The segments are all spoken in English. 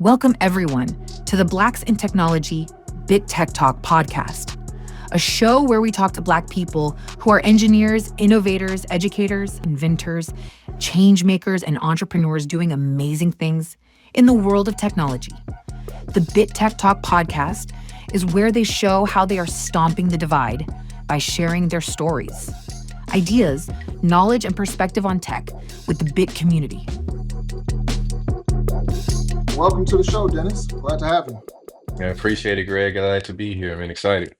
Welcome, everyone, to the Blacks in Technology Bit Tech Talk podcast, a show where we talk to Black people who are engineers, innovators, educators, inventors, change makers, and entrepreneurs doing amazing things in the world of technology. The Bit Tech Talk podcast is where they show how they are stomping the divide by sharing their stories, ideas, knowledge, and perspective on tech with the Bit community. Welcome to the show, Dennis. Glad to have you. I appreciate it, Greg. Glad to be here. I'm excited.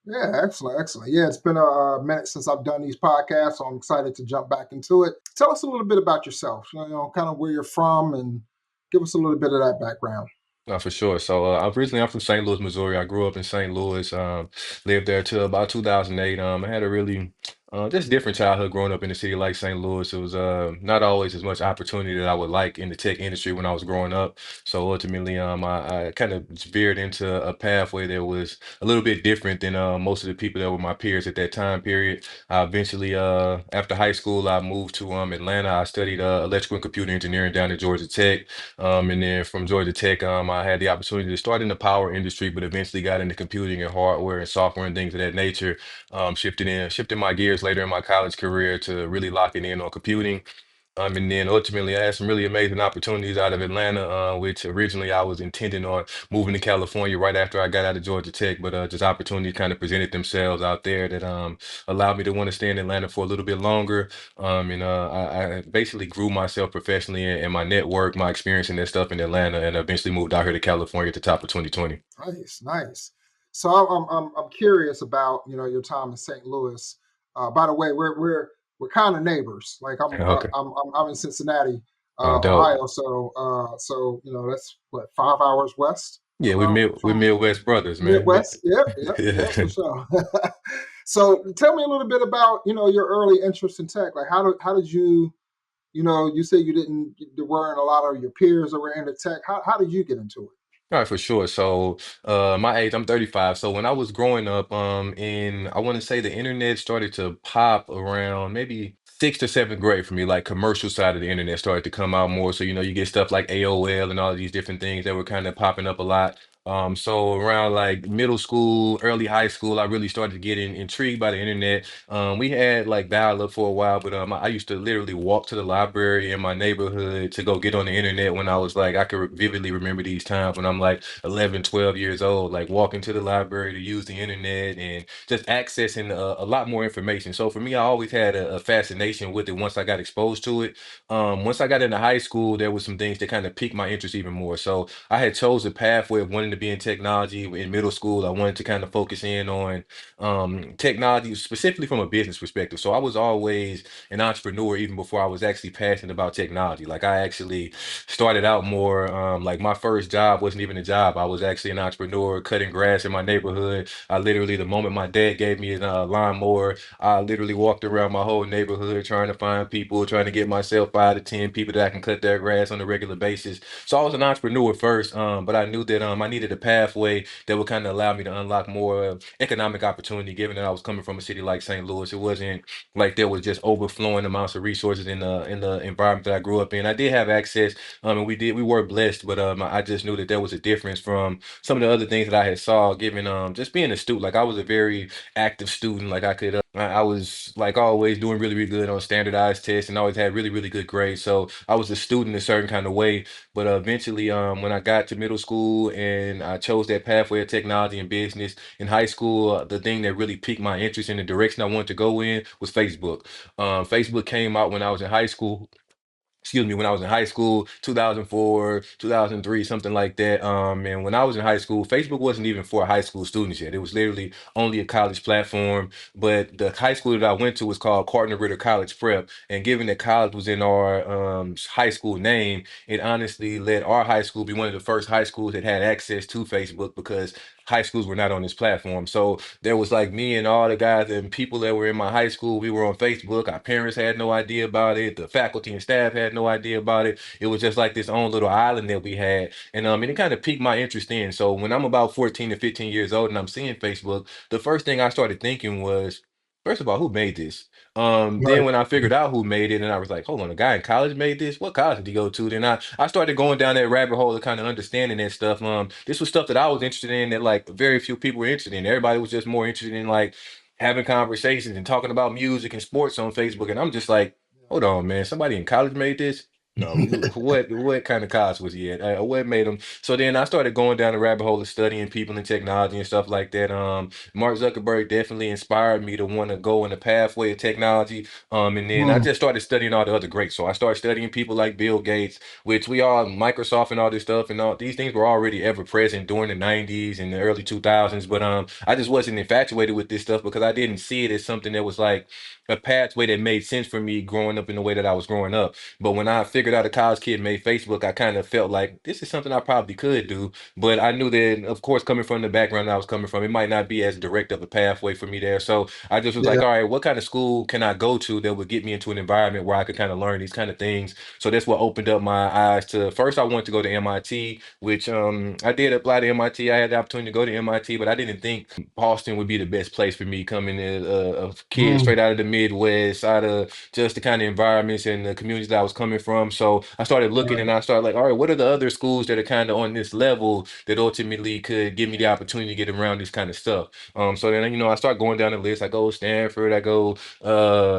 Yeah, excellent. Yeah, it's been a minute since I've done these podcasts, so I'm excited to jump back into it. Tell us a little bit about yourself, kind of where you're from, and give us a little bit of that background. For sure. So I'm from St. Louis, Missouri. I grew up in St. Louis, lived there till about 2008. I had a really just different childhood growing up in the city like St. Louis. It was not always as much opportunity that I would like in the tech industry when I was growing up. So ultimately, I kind of veered into a pathway that was a little bit different than most of the people that were my peers at that time period. I eventually, after high school, I moved to Atlanta. I studied electrical and computer engineering down at Georgia Tech. And then from Georgia Tech, I had the opportunity to start in the power industry, but eventually got into computing and hardware and software and things of that nature. Shifted my gears later in my college career to really locking in on computing. And then ultimately, I had some really amazing opportunities out of Atlanta, which originally I was intending on moving to California right after I got out of Georgia Tech, but just opportunities kind of presented themselves out there that allowed me to want to stay in Atlanta for a little bit longer. I basically grew myself professionally and my network, my experience and that stuff in Atlanta, and eventually moved out here to California at the top of 2020. Nice. So I'm curious about your time in St. Louis. By the way, we're kind of neighbors. Like Okay. I'm in Cincinnati, Dope. Ohio. So that's what 5 hours west Yeah, we're from Midwest brothers, man. Midwest. Yep, for Yeah. sure. So tell me a little bit about your early interest in tech. Like how did you you said there weren't a lot of your peers that were into tech. How did you get into it? All right, for sure. So, my age, I'm 35. So when I was growing up, I want to say the internet started to pop around maybe sixth or seventh grade for me, like commercial side of the internet started to come out more. So, you get stuff like AOL and all of these different things that were kind of popping up a lot. So around like middle school, early high school, I really started to get intrigued by the internet. We had like dial-up for a while, but I used to literally walk to the library in my neighborhood to go get on the internet when I was like, I could vividly remember these times when I'm like 11, 12 years old, like walking to the library to use the internet and just accessing a lot more information. So for me, I always had a fascination with it once I got exposed to it. Once I got into high school, there was some things that kind of piqued my interest even more. So I had chose a pathway of wanting to be in technology in middle school. I wanted to kind of focus in on technology, specifically from a business perspective. So I was always an entrepreneur even before I was actually passionate about technology. Like I actually started out more like my first job wasn't even a job. I was actually an entrepreneur cutting grass in my neighborhood. I literally, the moment my dad gave me a lawnmower, I literally walked around my whole neighborhood trying to find people, trying to get myself 5 to 10 people that I can cut their grass on a regular basis. So I was an entrepreneur first, but I knew that I needed a pathway that would kind of allow me to unlock more economic opportunity, given that I was coming from a city like St. Louis. It wasn't like there was just overflowing amounts of resources in the environment that I grew up in. I did have access, and we were blessed, but I just knew that there was a difference from some of the other things that I had saw, given just being a student. Like I was a very active student. Like I was like always doing really, really good on standardized tests and always had really, really good grades. So I was a student a certain kind of way. But eventually, when I got to middle school and I chose that pathway of technology and business in high school, the thing that really piqued my interest in the direction I wanted to go in was Facebook. Facebook came out when I was in high school, excuse me, when I was in high school, 2004, 2003, something like that. And when I was in high school, Facebook wasn't even for high school students yet. It was literally only a college platform. But the high school that I went to was called Cardinal Ritter College Prep. And given that college was in our high school name, it honestly let our high school be one of the first high schools that had access to Facebook because high schools were not on this platform. So there was like me and all the guys and people that were in my high school. We were on Facebook. Our parents had no idea about it. The faculty and staff had no idea about it. It was just like this own little island that we had. And it kind of piqued my interest in. So when I'm about 14 to 15 years old and I'm seeing Facebook, the first thing I started thinking was, First of all, who made this? Then Right. when I figured out who made it, and I was like, hold on, a guy in college made this? What college did he go to? Then I started going down that rabbit hole of kind of understanding that stuff. This was stuff that I was interested in that like very few people were interested in. Everybody was just more interested in like having conversations and talking about music and sports on Facebook. And I'm just like, hold on, man, somebody in college made this? No, what kind of college was he at? What made him? So then I started going down the rabbit hole of studying people and technology and stuff like that. Mark Zuckerberg definitely inspired me to want to go in the pathway of technology. And then I Mm, just started studying all the other greats. So I started studying people like Bill Gates, which we all Microsoft and all this stuff and all these things were already ever present during the 90s and the early 2000s. But I just wasn't infatuated with this stuff because I didn't see it as something that was like a pathway that made sense for me growing up in the way that I was growing up. But when I figured out a college kid made Facebook, I kind of felt like this is something I probably could do. But I knew that, of course, coming from the background I was coming from, it might not be as direct of a pathway for me there. So I just was like, yeah. all right, what kind of school can I go to that would get me into an environment where I could kind of learn these kind of things? So that's what opened up my eyes to first I wanted to go to MIT, which I did apply to MIT. I had the opportunity to go to MIT, but I didn't think Boston would be the best place for me coming as a kid Mm, straight out of the Midwest, out of just the kind of environments and the communities that I was coming from. So I started looking right. and I started like, all right, what are the other schools that are kind of on this level that ultimately could give me the opportunity to get around this kind of stuff? So then, I start going down the list. I go Stanford, I go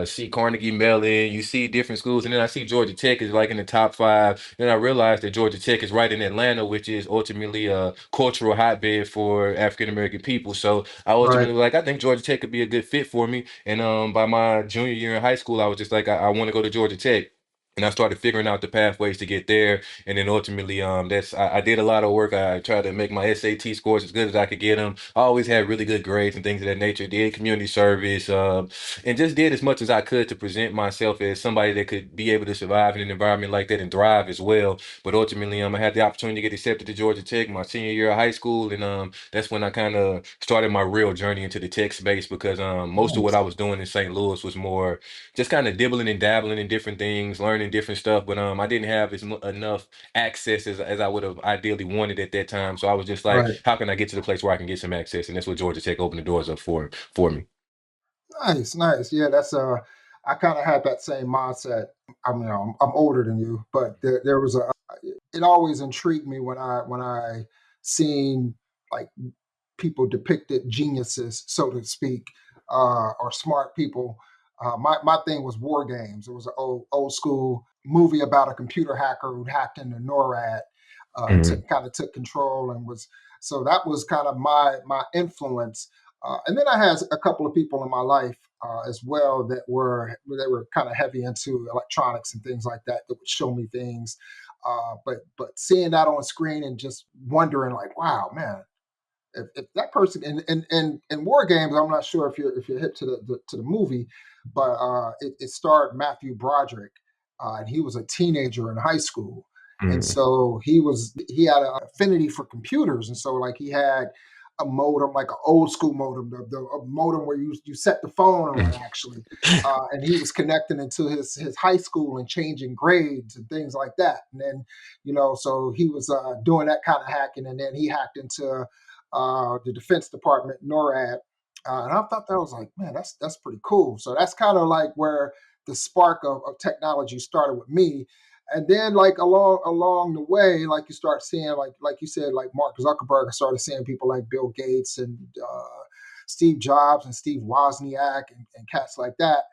see Carnegie Mellon, you see different schools, and then I see Georgia Tech is like in the top five. Then I realized that Georgia Tech is right in Atlanta, which is ultimately a cultural hotbed for African American people. So I Right. ultimately like I think Georgia Tech could be a good fit for me. And by my junior year in high school, I was just like, I want to go to Georgia Tech. And I started figuring out the pathways to get there. And then ultimately, I did a lot of work. I tried to make my SAT scores as good as I could get them. I always had really good grades and things of that nature. Did community service, and just did as much as I could to present myself as somebody that could be able to survive in an environment like that and thrive as well. But ultimately, I had the opportunity to get accepted to Georgia Tech my senior year of high school, and that's when I kind of started my real journey into the tech space because most of what Nice. I was doing in St. Louis was more just kind of dibbling and dabbling in different things, learning different stuff. But I didn't have enough access as I would have ideally wanted at that time. So I was just like, Right. how can I get to the place where I can get some access? And that's what Georgia Tech opened the doors up for me. Nice. Nice. Yeah. That's I kind of had that same mindset. I mean, I'm older than you, but there was a. It always intrigued me when I seen like people depicted geniuses, so to speak, or smart people. My thing was war games. It was an old school movie about a computer hacker who hacked into NORAD and Mhm. took control and was so that was kind of my influence. And then I had a couple of people in my life as well that were kind of heavy into electronics and things like that that would show me things. But seeing that on screen and just wondering like, wow, man, if that person in war games, I'm not sure if you're hip to the movie, but it starred Matthew Broderick, and he was a teenager in high school, and Mhm. so he had an affinity for computers, and so like he had a modem, like an old school modem, a modem where you set the phone on actually, and he was connecting into his high school and changing grades and things like that, and then so he was doing that kind of hacking, and then he hacked into the Defense Department, NORAD. And I thought that was like, man, that's pretty cool. So that's kind of like where the spark of technology started with me. And then like along the way, like you start seeing like you said, like Mark Zuckerberg, I started seeing people like Bill Gates and Steve Jobs and Steve Wozniak and cats like that.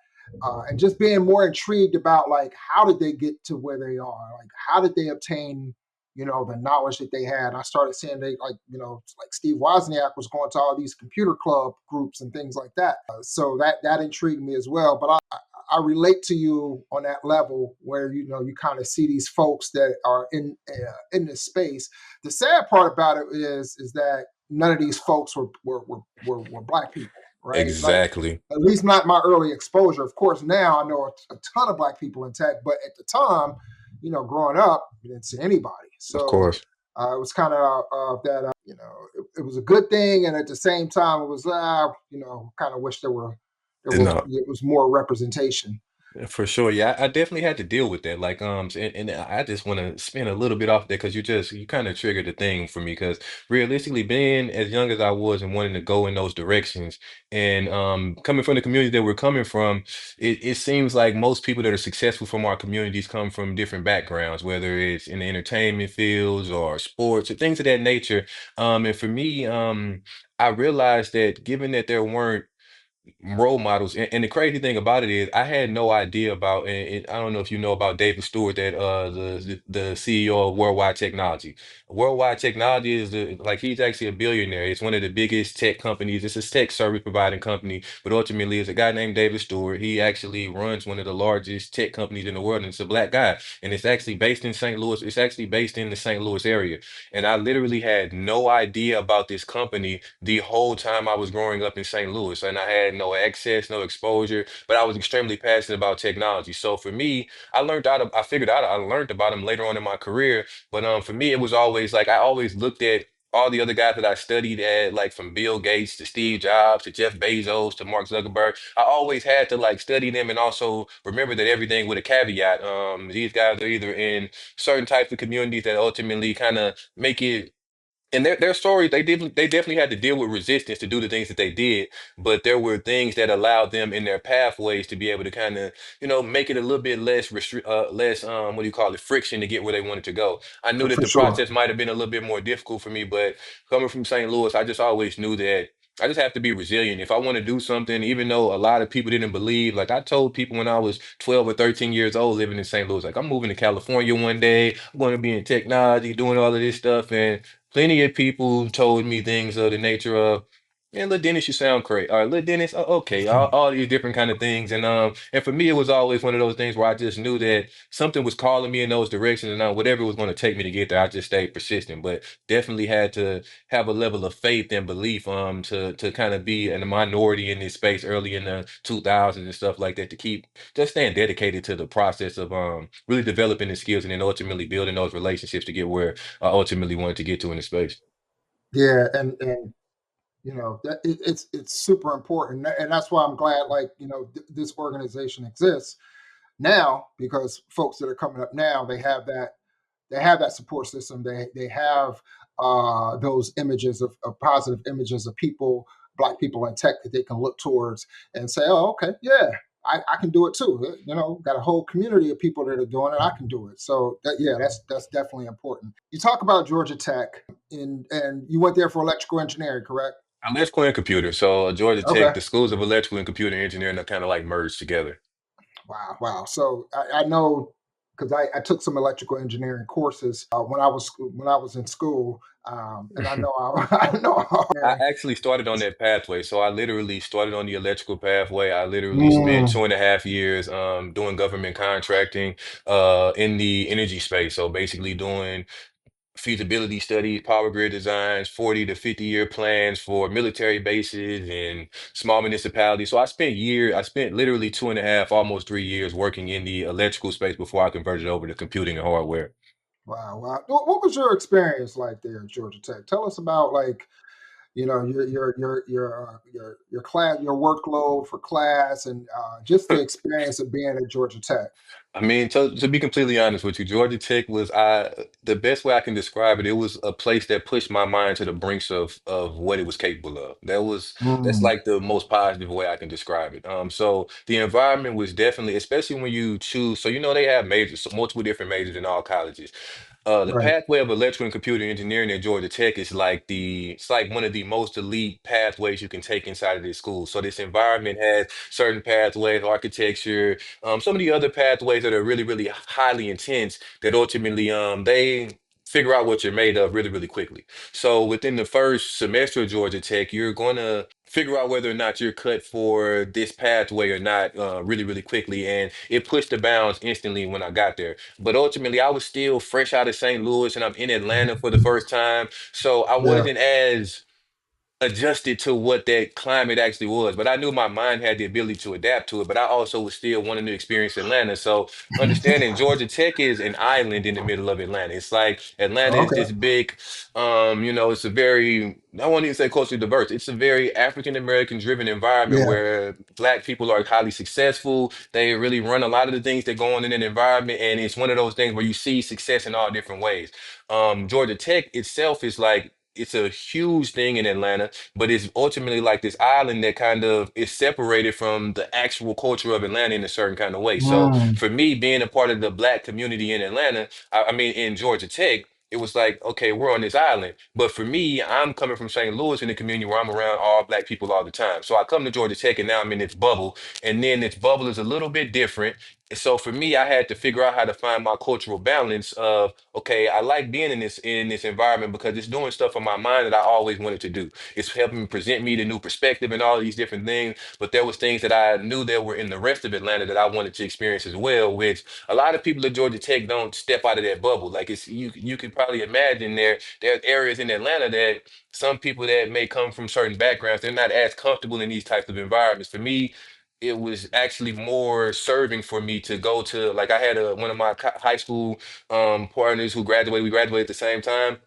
And just being more intrigued about like how did they get to where they are? Like how did they obtain the knowledge that they had. I started seeing they like Steve Wozniak was going to all these computer club groups and things like that. So that intrigued me as well. But I relate to you on that level where you kind of see these folks that are in this space. The sad part about it is that none of these folks were black people, right? Like Exactly. at least not my early exposure. Of course, now I know a ton of black people in tech, but at the time, growing up, you didn't see anybody. Of So course. it was kind of that, it was a good thing. And at the same time, it was, kind of wish there No. was more representation. For sure. Yeah, I definitely had to deal with that. Like, and I just want to spin a little bit off there because you kind of triggered the thing for me. Because realistically, being as young as I was and wanting to go in those directions, and coming from the community that we're coming from, it seems like most people that are successful from our communities come from different backgrounds, whether it's in the entertainment fields or sports or things of that nature. And for me, I realized that given that there weren't role models. And the crazy thing about it is, I had no idea about, and I don't know if you know about David Stewart, that the CEO of Worldwide Technology. Worldwide Technology is like he's actually a billionaire. It's one of the biggest tech companies. It's a tech service providing company, but ultimately, it's a guy named David Stewart. He actually runs one of the largest tech companies in the world, and it's a black guy. And it's actually based in St. Louis. It's actually based in the St. Louis area. And I literally had no idea about this company the whole time I was growing up in St. Louis. And I had no access, no exposure, but I was extremely passionate about technology. So for me, I figured out, I learned about them later on in my career. But for me, it was always like, I always looked at all the other guys that I studied at, like from Bill Gates to Steve Jobs to Jeff Bezos to Mark Zuckerberg. I always had to like study them and also remember that everything with a caveat. These guys are either in certain types of communities that ultimately kind of make it, and their stories, they definitely had to deal with resistance to do the things that they did, but there were things that allowed them in their pathways to be able to kind of, make it a little bit less what do you call it, friction to get where they wanted to go. I knew that For the sure. process might have been a little bit more difficult for me, but coming from St. Louis, I just always knew that I just have to be resilient. If I want to do something, even though a lot of people didn't believe, like I told people when I was 12 or 13 years old living in St. Louis, like I'm moving to California one day, I'm going to be in technology, doing all of this stuff. And plenty of people told me things of the nature of, "Man, little Dennis, you sound great. All right, little Dennis, okay, all these different kind of things." And for me, it was always one of those things where I just knew that something was calling me in those directions, and whatever was going to take me to get there, I just stayed persistent. But definitely had to have a level of faith and belief, to kind of be in a minority in this space early in the 2000s and stuff like that, to keep just staying dedicated to the process of really developing the skills and then ultimately building those relationships to get where I ultimately wanted to get to in the space. Yeah, and that it's super important, and that's why I'm glad, like, this organization exists now, because folks that are coming up now, they have that support system. They have those images of positive images of people, black people in tech, that they can look towards and say, oh, okay, yeah, I can do it too. Got a whole community of people that are doing it. I can do it. So yeah, that's definitely important. You talk about Georgia Tech, and you went there for electrical engineering, correct? I'm electrical and computer. So Georgia Tech, Okay. the schools of electrical and computer engineering are kind of like merged together. Wow, wow. So I know, because I took some electrical engineering courses when I was in school, and I know I know I engineering. actually started on that pathway. So I literally started on the electrical pathway. I literally spent Mm, 2.5 years doing government contracting in the energy space. So basically doing feasibility studies, power grid designs, 40 to 50-year plans for military bases and small municipalities. So I spent literally 2.5, almost 3 years working in the electrical space before I converted over to computing and hardware. wow, wow. What was your experience like there at Georgia Tech? Tell us about, like, your class, your workload for class, and just the experience of being at Georgia Tech. I mean, to be completely honest with you, Georgia Tech was the best way I can describe it. It was a place that pushed my mind to the brinks of what it was capable of. That's Mm, like the most positive way I can describe it. So the environment was definitely, especially when you choose. So they have majors, so multiple different majors in all colleges. The right. pathway of electrical and computer engineering at Georgia Tech is like it's like one of the most elite pathways you can take inside of this school. So this environment has certain pathways, architecture, some of the other pathways that are really, really highly intense that ultimately they figure out what you're made of really, really quickly. So within the first semester of Georgia Tech, you're going to figure out whether or not you're cut for this pathway or not really, really quickly. And it pushed the bounds instantly when I got there. But ultimately, I was still fresh out of St. Louis and I'm in Atlanta for the first time. So I Yeah. wasn't as adjusted to what that climate actually was. But I knew my mind had the ability to adapt to it. But I also was still wanting to experience Atlanta. So understanding Georgia Tech is an island in the middle of Atlanta. It's like Atlanta is Okay. this big, it's a very, I won't even say culturally diverse. It's a very African American driven environment Yeah. where Black people are highly successful. They really run a lot of the things that go on in an environment. And it's one of those things where you see success in all different ways. Georgia Tech itself is like, it's a huge thing in Atlanta, but it's ultimately like this island that kind of is separated from the actual culture of Atlanta in a certain kind of way. So Mm, for me, being a part of the Black community in Atlanta, I mean, in Georgia Tech, it was like, okay, we're on this island. But for me, I'm coming from St. Louis in the community where I'm around all Black people all the time. So I come to Georgia Tech and now I'm in this bubble. And then this bubble is a little bit different. And so for me, I had to figure out how to find my cultural balance of, okay, I like being in this environment because it's doing stuff on my mind that I always wanted to do. It's helping present me the new perspective and all these different things. But there was things that I knew that were in the rest of Atlanta that I wanted to experience as well, which a lot of people at Georgia Tech don't step out of that bubble. Like it's you could probably imagine there's areas in Atlanta that some people that may come from certain backgrounds, they're not as comfortable in these types of environments. For me, it was actually more serving for me to go to, like I had one of my high school partners who graduated, we graduated at the same time.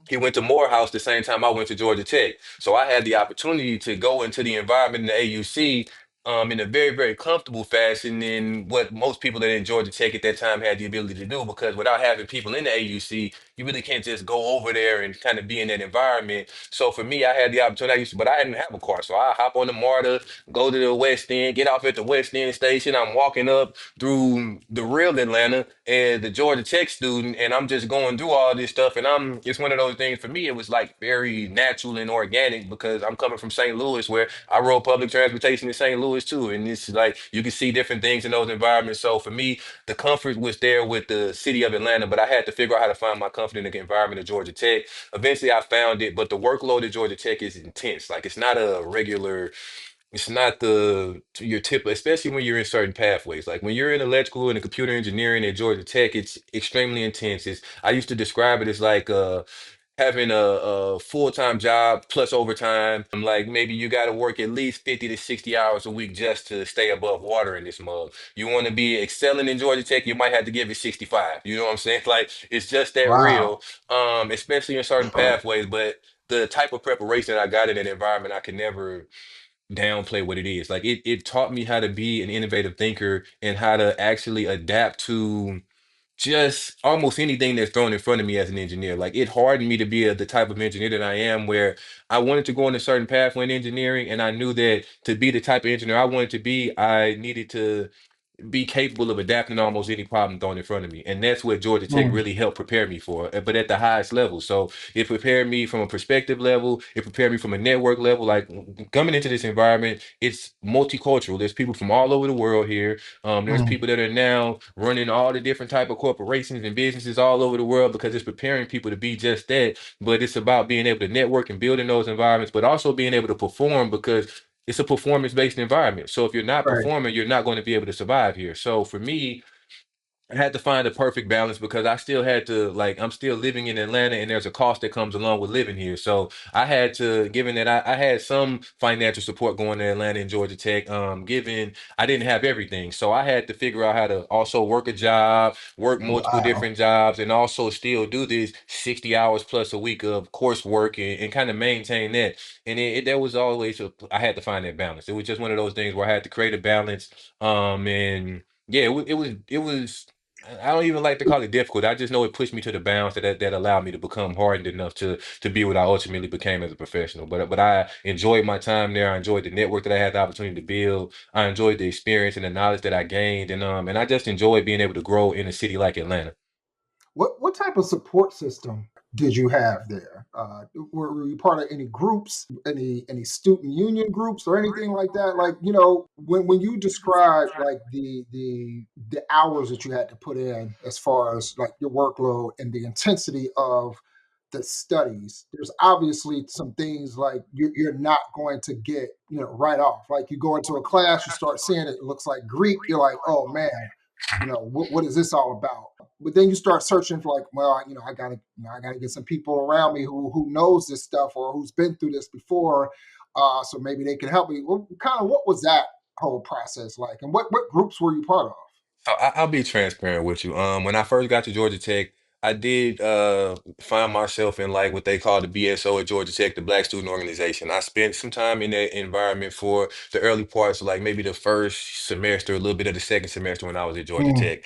He went to Morehouse the same time I went to Georgia Tech. So I had the opportunity to go into the environment in the AUC in a very, very comfortable fashion in what most people that in Georgia Tech at that time had the ability to do, because without having people in the AUC, you really can't just go over there and kind of be in that environment. So for me, I had the opportunity. But I didn't have a car. So I hop on the MARTA, go to the West End, get off at the West End station. I'm walking up through the real Atlanta as the Georgia Tech student, and I'm just going through all this stuff. And it's one of those things for me, it was like very natural and organic because I'm coming from St. Louis where I rode public transportation in St. Louis too. And it's like you can see different things in those environments. So for me, the comfort was there with the city of Atlanta, but I had to figure out how to find my comfort in the environment of Georgia Tech. Eventually I found it, but the workload at Georgia Tech is intense. Like it's not your tip, especially when you're in certain pathways. Like when you're in electrical and computer engineering at Georgia Tech, it's extremely intense. I used to describe it as like having a full-time job plus overtime. Like maybe you got to work at least 50 to 60 hours a week just to stay above water in this mug. You want to be excelling in Georgia Tech, you might have to give it 65. You know what I'm saying? Like it's just that wow. real, especially in certain pathways. But the type of preparation I got in that environment, I can never downplay what it is. Like it taught me how to be an innovative thinker and how to actually adapt to just almost anything that's thrown in front of me as an engineer. Like it hardened me to be the type of engineer that I am, where I wanted to go in a certain pathway in engineering, and I knew that to be the type of engineer I wanted to be, I needed to be capable of adapting to almost any problem thrown in front of me. And that's what Georgia Tech Mm, really helped prepare me for, but at the highest level. So it prepared me from a perspective level, it prepared me from a network level. Like coming into this environment, it's multicultural. There's people from all over the world here. There's mm, people that are now running all the different type of corporations and businesses all over the world because it's preparing people to be just that. But it's about being able to network and build in those environments, but also being able to perform because it's a performance-based environment. So if you're not right. performing, you're not going to be able to survive here. So for me, I had to find the perfect balance because I still had to, like, I'm still living in Atlanta and there's a cost that comes along with living here. So I had to, given that I had some financial support going to Atlanta and Georgia Tech, given I didn't have everything. So I had to figure out how to also work a job, work multiple Wow. different jobs, and also still do this 60 hours plus a week of coursework and kind of maintain that. And there was always, I had to find that balance. It was just one of those things where I had to create a balance. And yeah, it was. I don't even like to call it difficult. I just know it pushed me to the bounds that allowed me to become hardened enough to be what I ultimately became as a professional. But I enjoyed my time there. I enjoyed the network that I had the opportunity to build. I enjoyed the experience and the knowledge that I gained, and I just enjoyed being able to grow in a city like Atlanta. What type of support system did you have there? Were you part of any groups, any student union groups or anything like that? Like when you describe like the hours that you had to put in as far as like your workload and the intensity of the studies, there's obviously some things like you're not going to get right off. Like you go into a class, you start seeing it looks like Greek, you're like, oh man. What is this all about? But then you start searching for like, well, I gotta get some people around me who knows this stuff or who's been through this before, so maybe they can help me. Well, kind of what was that whole process like, and what groups were you part of? So I'll be transparent with you. When I first got to Georgia Tech, I did find myself in like what they call the BSO at Georgia Tech, the Black Student Organization. I spent some time in that environment for the early parts, like maybe the first semester, a little bit of the second semester when I was at Georgia Mm, Tech.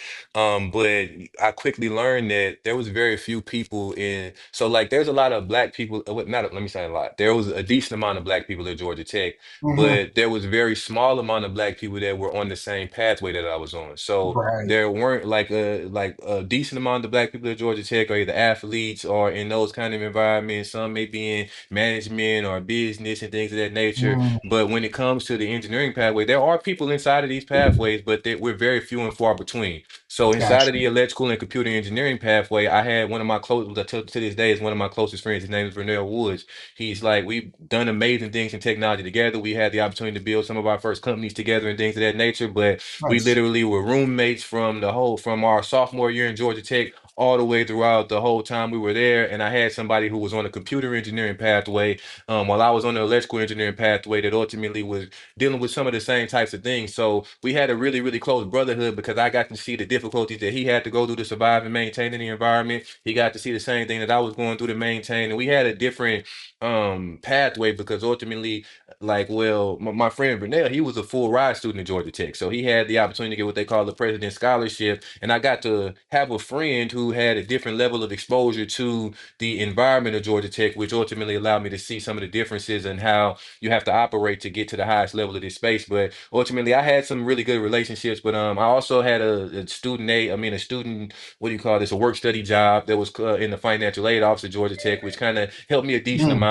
But I quickly learned that there was very few people in. So like, there's a lot of black people. Not let me say a lot. There was a decent amount of black people at Georgia Tech, hmm. but there was a very small amount of black people that were on the same pathway that I was on. So Right. there weren't like a decent amount of black people at Georgia Tech are either athletes or in those kind of environments. Some may be in management or business and things of that nature. Mm, But when it comes to the engineering pathway, there are people inside of these pathways, but we're very few and far between. So inside of gotcha. the electrical and computer engineering pathway, I had one of my close to this day is one of my closest friends. His name is Vernell Woods. He's like, we've done amazing things in technology together. We had the opportunity to build some of our first companies together and things of that nature. But we Nice. literally were roommates from our sophomore year in Georgia Tech all the way throughout the whole time we were there. And I had somebody who was on a computer engineering pathway, while I was on the electrical engineering pathway that ultimately was dealing with some of the same types of things. So we had a really, really close brotherhood because I got to see the difficulties that he had to go through to survive and maintain in the environment. He got to see the same thing that I was going through to maintain. And we had a different pathway because ultimately, like, well, my friend Vernell, he was a full ride student at Georgia Tech, so he had the opportunity to get what they call the president scholarship, and I got to have a friend who had a different level of exposure to the environment of Georgia Tech, which ultimately allowed me to see some of the differences and how you have to operate to get to the highest level of this space. But ultimately, I had some really good relationships, but I also had a student aid, I mean a student, what do you call this, a work study job that was in the financial aid office at Georgia Tech, which kind of helped me a decent Mm, amount.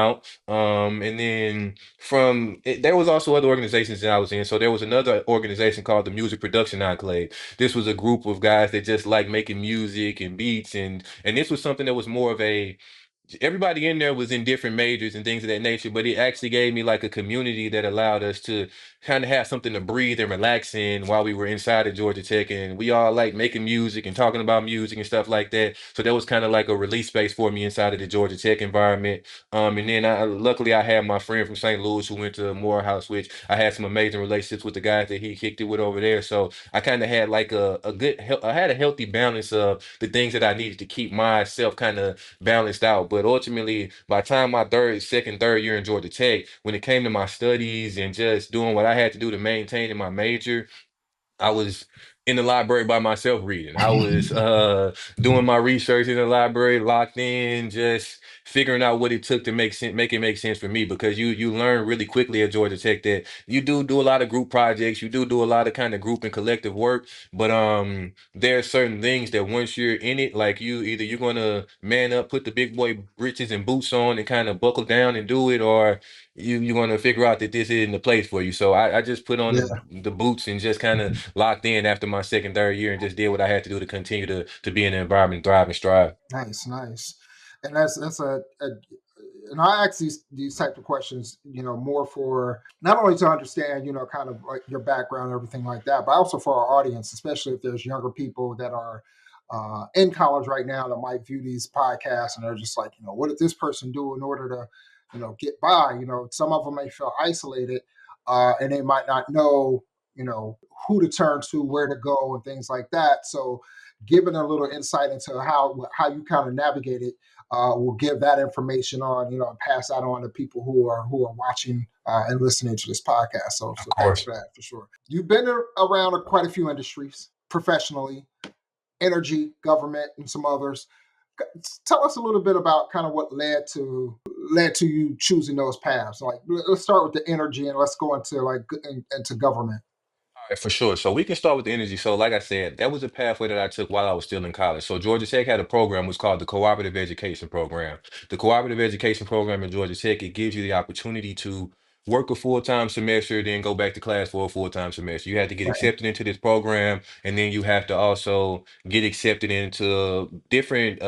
And then there was also other organizations that I was in. So there was another organization called the Music Production Enclave. This was a group of guys that just like making music and beats, and this was something that was more of a everybody in there was in different majors and things of that nature, but it actually gave me like a community that allowed us to kind of have something to breathe and relax in while we were inside of Georgia Tech. And we all like making music and talking about music and stuff like that. So that was kind of like a release space for me inside of the Georgia Tech environment. And then luckily I had my friend from St. Louis who went to Morehouse, which I had some amazing relationships with the guys that he kicked it with over there. So I kind of had like I had a healthy balance of the things that I needed to keep myself kind of balanced out. But ultimately, by the time my third year in Georgia Tech, when it came to my studies and just doing what I had to do to maintain in my major, I was in the library by myself reading. I was doing my research in the library, locked in, just figuring out what it took to make it make sense for me. Because you learn really quickly at Georgia Tech that you do a lot of group projects, you do a lot of kind of group and collective work, but there are certain things that once you're in it, like you're gonna man up, put the big boy breeches and boots on, and kind of buckle down and do it, or you're gonna figure out that this isn't the place for you. So I just put on yeah. the boots and just kind of locked in after my third year and just did what I had to do to continue to be in the environment, thrive and strive. Nice, nice. And that's and I ask these type of questions, more for not only to understand, kind of like your background and everything like that, but also for our audience, especially if there's younger people that are in college right now that might view these podcasts and they're just like, what did this person do in order to, get by? Some of them may feel isolated, and they might not know, who to turn to, where to go, and things like that. So, giving a little insight into how you kind of navigate it will give that information on, and pass that on to people who are watching and listening to this podcast. So Of thanks course. for that for sure. You've been around quite a few industries professionally, energy, government, and some others. Tell us a little bit about kind of what led to you choosing those paths. Like, let's start with the energy and let's go into into government. Right, for sure. So we can start with the energy. So, like I said, that was a pathway that I took while I was still in college. So Georgia Tech had a program was called the Cooperative Education Program. The Cooperative Education Program in Georgia Tech, it gives you the opportunity to work a full-time semester, then go back to class for a full-time semester. You had to get Right. accepted into this program, and then you have to also get accepted into different,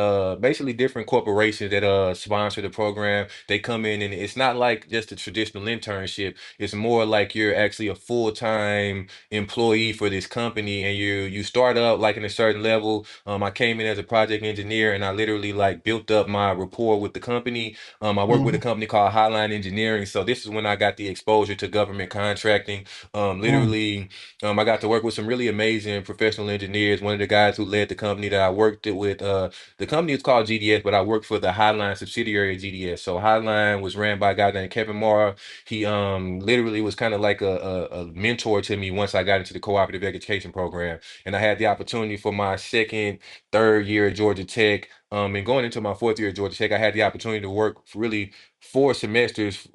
basically different corporations that sponsor the program. They come in, and it's not like just a traditional internship. It's more like you're actually a full-time employee for this company, and you start up like in a certain level. I came in as a project engineer, and I literally like built up my rapport with the company. I work with a Mhm. company called Highline Engineering, so this is when I got the exposure to government contracting. Mm. Literally, I got to work with some really amazing professional engineers. One of the guys who led the company that I worked with, the company is called GDS, but I worked for the Highline subsidiary of GDS. So Highline was ran by a guy named Kevin Mara. He literally was kind of like a mentor to me once I got into the cooperative education program, and I had the opportunity for my second, third year at Georgia Tech. And going into my fourth year at Georgia Tech, I had the opportunity to work for really 4 semesters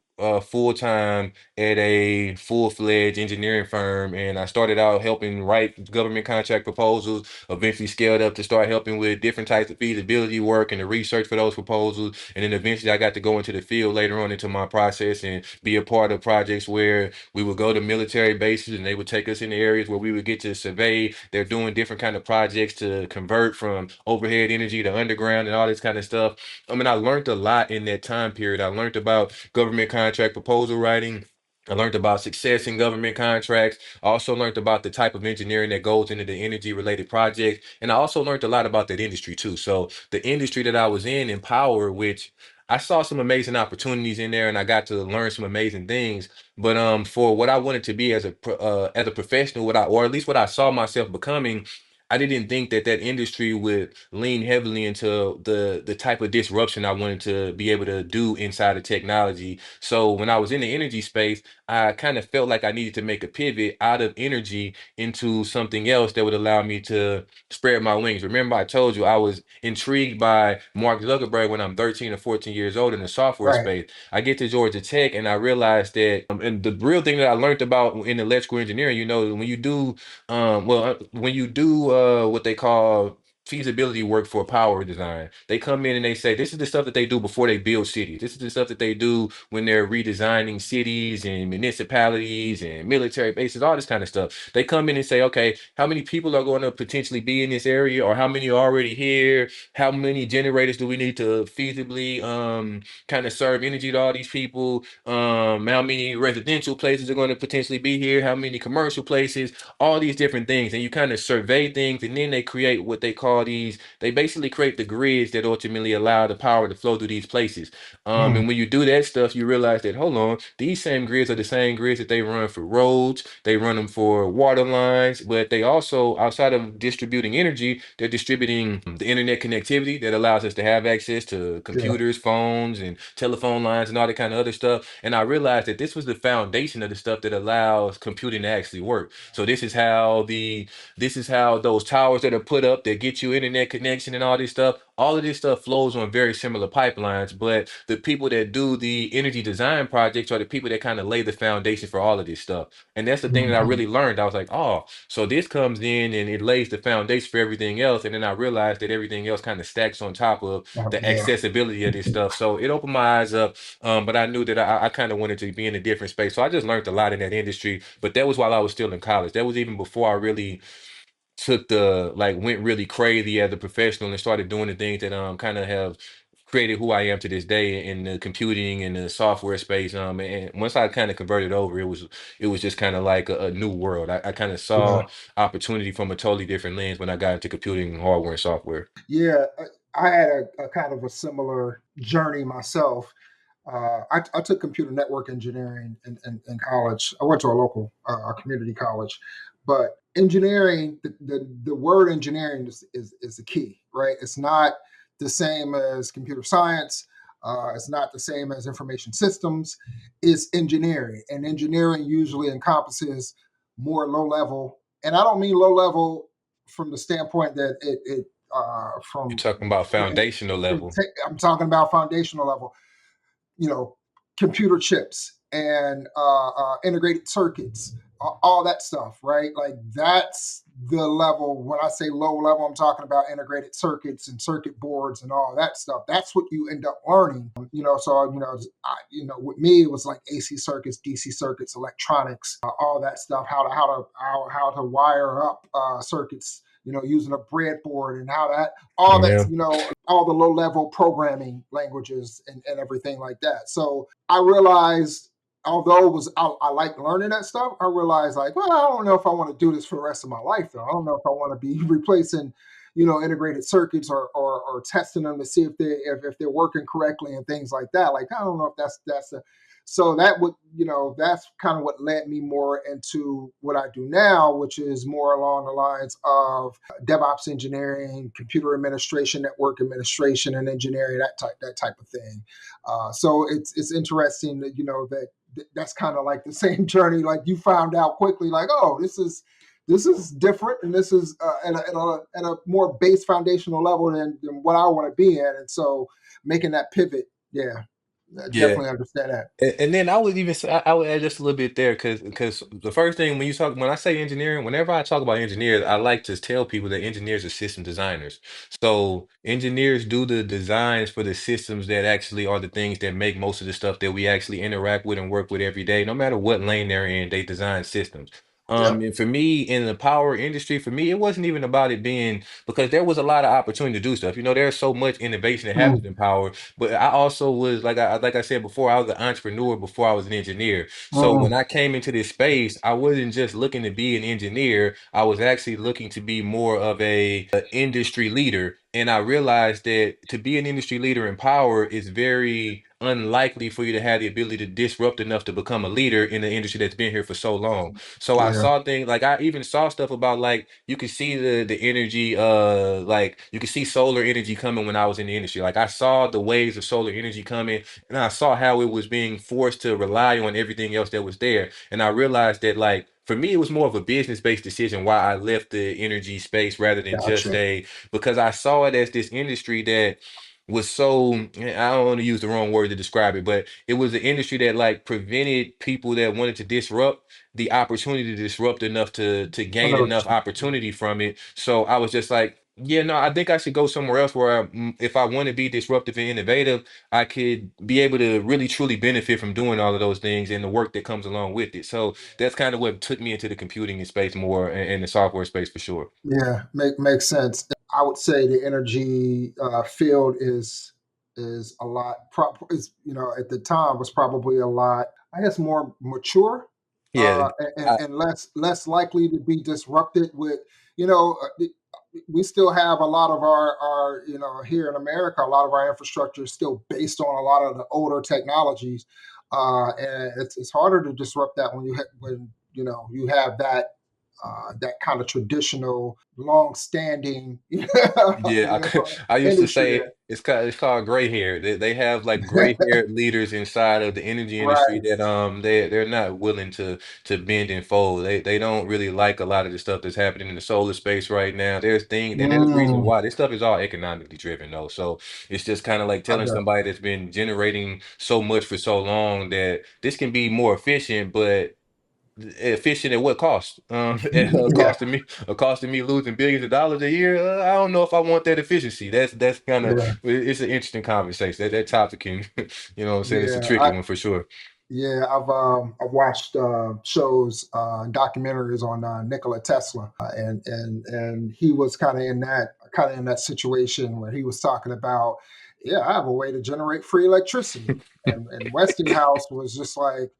full time at a full-fledged engineering firm. And I started out helping write government contract proposals, eventually scaled up to start helping with different types of feasibility work and the research for those proposals. And then eventually I got to go into the field later on into my process and be a part of projects where we would go to military bases and they would take us in the areas where we would get to survey. They're doing different kind of projects to convert from overhead energy to underground and all this kind of stuff. I mean, I learned a lot in that time period. I learned about government contract proposal writing. I learned about success in government contracts. I also learned about the type of engineering that goes into the energy related projects. And I also learned a lot about that industry too. So the industry that I was in Power, which I saw some amazing opportunities in there and I got to learn some amazing things. But for what I wanted to be as a professional, or at least what I saw myself becoming, I didn't think that that industry would lean heavily into the type of disruption I wanted to be able to do inside of technology. So when I was in the energy space, I kind of felt like I needed to make a pivot out of energy into something else that would allow me to spread my wings. Remember, I told you I was intrigued by Mark Zuckerberg when I'm 13 or 14 years old in the software Right. space. I get to Georgia Tech and I realized that, and the real thing that I learned about in electrical engineering, when you do when you do what they call feasibility work for power design, they come in and they say this is the stuff that they do before they build cities. This is the stuff that they do when they're redesigning cities and municipalities and military bases, all this kind of stuff. They come in and say, okay, how many people are going to potentially be in this area, or how many are already here? How many generators do we need to feasibly kind of serve energy to all these people? How many residential places are going to potentially be here? How many commercial places? All these different things, and you kind of survey things, and then they create what they call they basically create the grids that ultimately allow the power to flow through these places. Mm. And when you do that stuff, you realize that, hold on, these same grids are the same grids that they run for roads, they run them for water lines, but they also, outside of distributing energy, they're distributing the internet connectivity that allows us to have access to Yeah. computers, phones, and telephone lines and all that kind of other stuff. And I realized that this was the foundation of the stuff that allows computing to actually work. So this is how those towers that are put up that get you internet connection and all this stuff, all of this stuff flows on very similar pipelines. But the people that do the energy design projects are the people that kind of lay the foundation for all of this stuff. And that's the thing that I Mhm. really learned. I was like, oh, so this comes in and it lays the foundation for everything else. And then I realized that everything else kind of stacks on top of the Yeah. accessibility of this stuff. So it opened my eyes up. But I knew that I kind of wanted to be in a different space. So I just learned a lot in that industry. But that was while I was still in college. That was even before I really went really crazy as a professional and started doing the things that kind of have created who I am to this day in the computing and the software space. And once I kind of converted over, it was just kind of like a new world. I kind of Yeah. saw opportunity from a totally different lens when I got into computing, hardware, and software. Yeah. I had a kind of a similar journey myself. I took computer network engineering in college. I went to a local community college, but engineering, the word engineering is the key, right? It's not the same as computer science. It's not the same as information systems. It's engineering, and engineering usually encompasses more low level. And I don't mean low level from the standpoint that it You're from talking about foundational level. I'm talking about foundational level, you know, computer chips and integrated circuits, all that stuff, right? Like that's the level. When I say low level, I'm talking about integrated circuits and circuit boards and all that stuff. That's what you end up learning, So with me, it was like AC circuits, DC circuits, electronics, all that stuff. How to wire up circuits, using a breadboard, and how that all that's Yeah. all the low level programming languages and everything like that. So I realized, although I like learning that stuff, I realized like, well, I don't know if I want to do this for the rest of my life though. I don't know if I want to be replacing, integrated circuits or testing them to see if they're working correctly and things like that. Like, I don't know if that's a so that would, that's kind of what led me more into what I do now, which is more along the lines of DevOps engineering, computer administration, network administration, and engineering, that type of thing. So it's interesting that that's kind of like the same journey. Like you found out quickly, like, oh, this is different, and this is at a more base foundational level than what I want to be in, and so making that pivot, yeah, I Yeah. definitely understand that. And then I would even say, I would add just a little bit there because the first thing when I say engineering, whenever I talk about engineers, I like to tell people that engineers are system designers. So engineers do the designs for the systems that actually are the things that make most of the stuff that we actually interact with and work with every day. No matter what lane they're in, they design systems. Yep. And for me in the power industry, for me, it wasn't even about it being because there was a lot of opportunity to do stuff. There's so much innovation that happens Mm, in power, but I also was like I said before, I was an entrepreneur before I was an engineer. So when mm, I came into this space, I wasn't just looking to be an engineer. I was actually looking to be more of a industry leader. And I realized that to be an industry leader in power is very unlikely for you to have the ability to disrupt enough to become a leader in the industry that's been here for so long. So I yeah. saw things like I even saw stuff about like you could see the energy like you could see solar energy coming when I was in the industry. Like I saw the waves of solar energy coming and I saw how it was being forced to rely on everything else that was there. And I realized that like for me it was more of a business-based decision why I left the energy space rather than just Gotcha. a because I saw it as this industry that was so I don't want to use the wrong word to describe it, but it was an industry that like prevented people that wanted to disrupt the opportunity to disrupt enough to I gain know what enough opportunity from it. So I was just like, yeah, no, I think I should go somewhere else where if I want to be disruptive and innovative, I could be able to really truly benefit from doing all of those things and the work that comes along with it. So that's kind of what took me into the computing space more and the software space for sure. Yeah, makes sense. I would say the energy field is a lot. Is at the time was probably a lot. I guess more mature, Yeah, and less likely to be disrupted with. You know, we still have a lot of our here in America, a lot of our infrastructure is still based on a lot of the older technologies, and it's harder to disrupt that when you have that kind of traditional, long-standing, yeah, I used to industry say there. it's called gray hair. They have like gray haired leaders inside of the energy industry Right. that they're not willing to bend and fold. They don't really like a lot of the stuff that's happening in the solar space right now. There's things and there's reason Mm, why this stuff is all economically driven though. So it's just kind of like I telling got somebody that's been generating so much for so long that this can be more efficient, but efficient at what cost? At yeah, costing me losing billions of dollars a year. I don't know if I want that efficiency. That's kind of yeah, it's an interesting conversation. That topic can, what I'm saying, it's a yeah. tricky one for sure. Yeah, I've watched shows, documentaries on Nikola Tesla, and he was kind of in that situation where he was talking about, yeah, I have a way to generate free electricity, and Westinghouse was just like,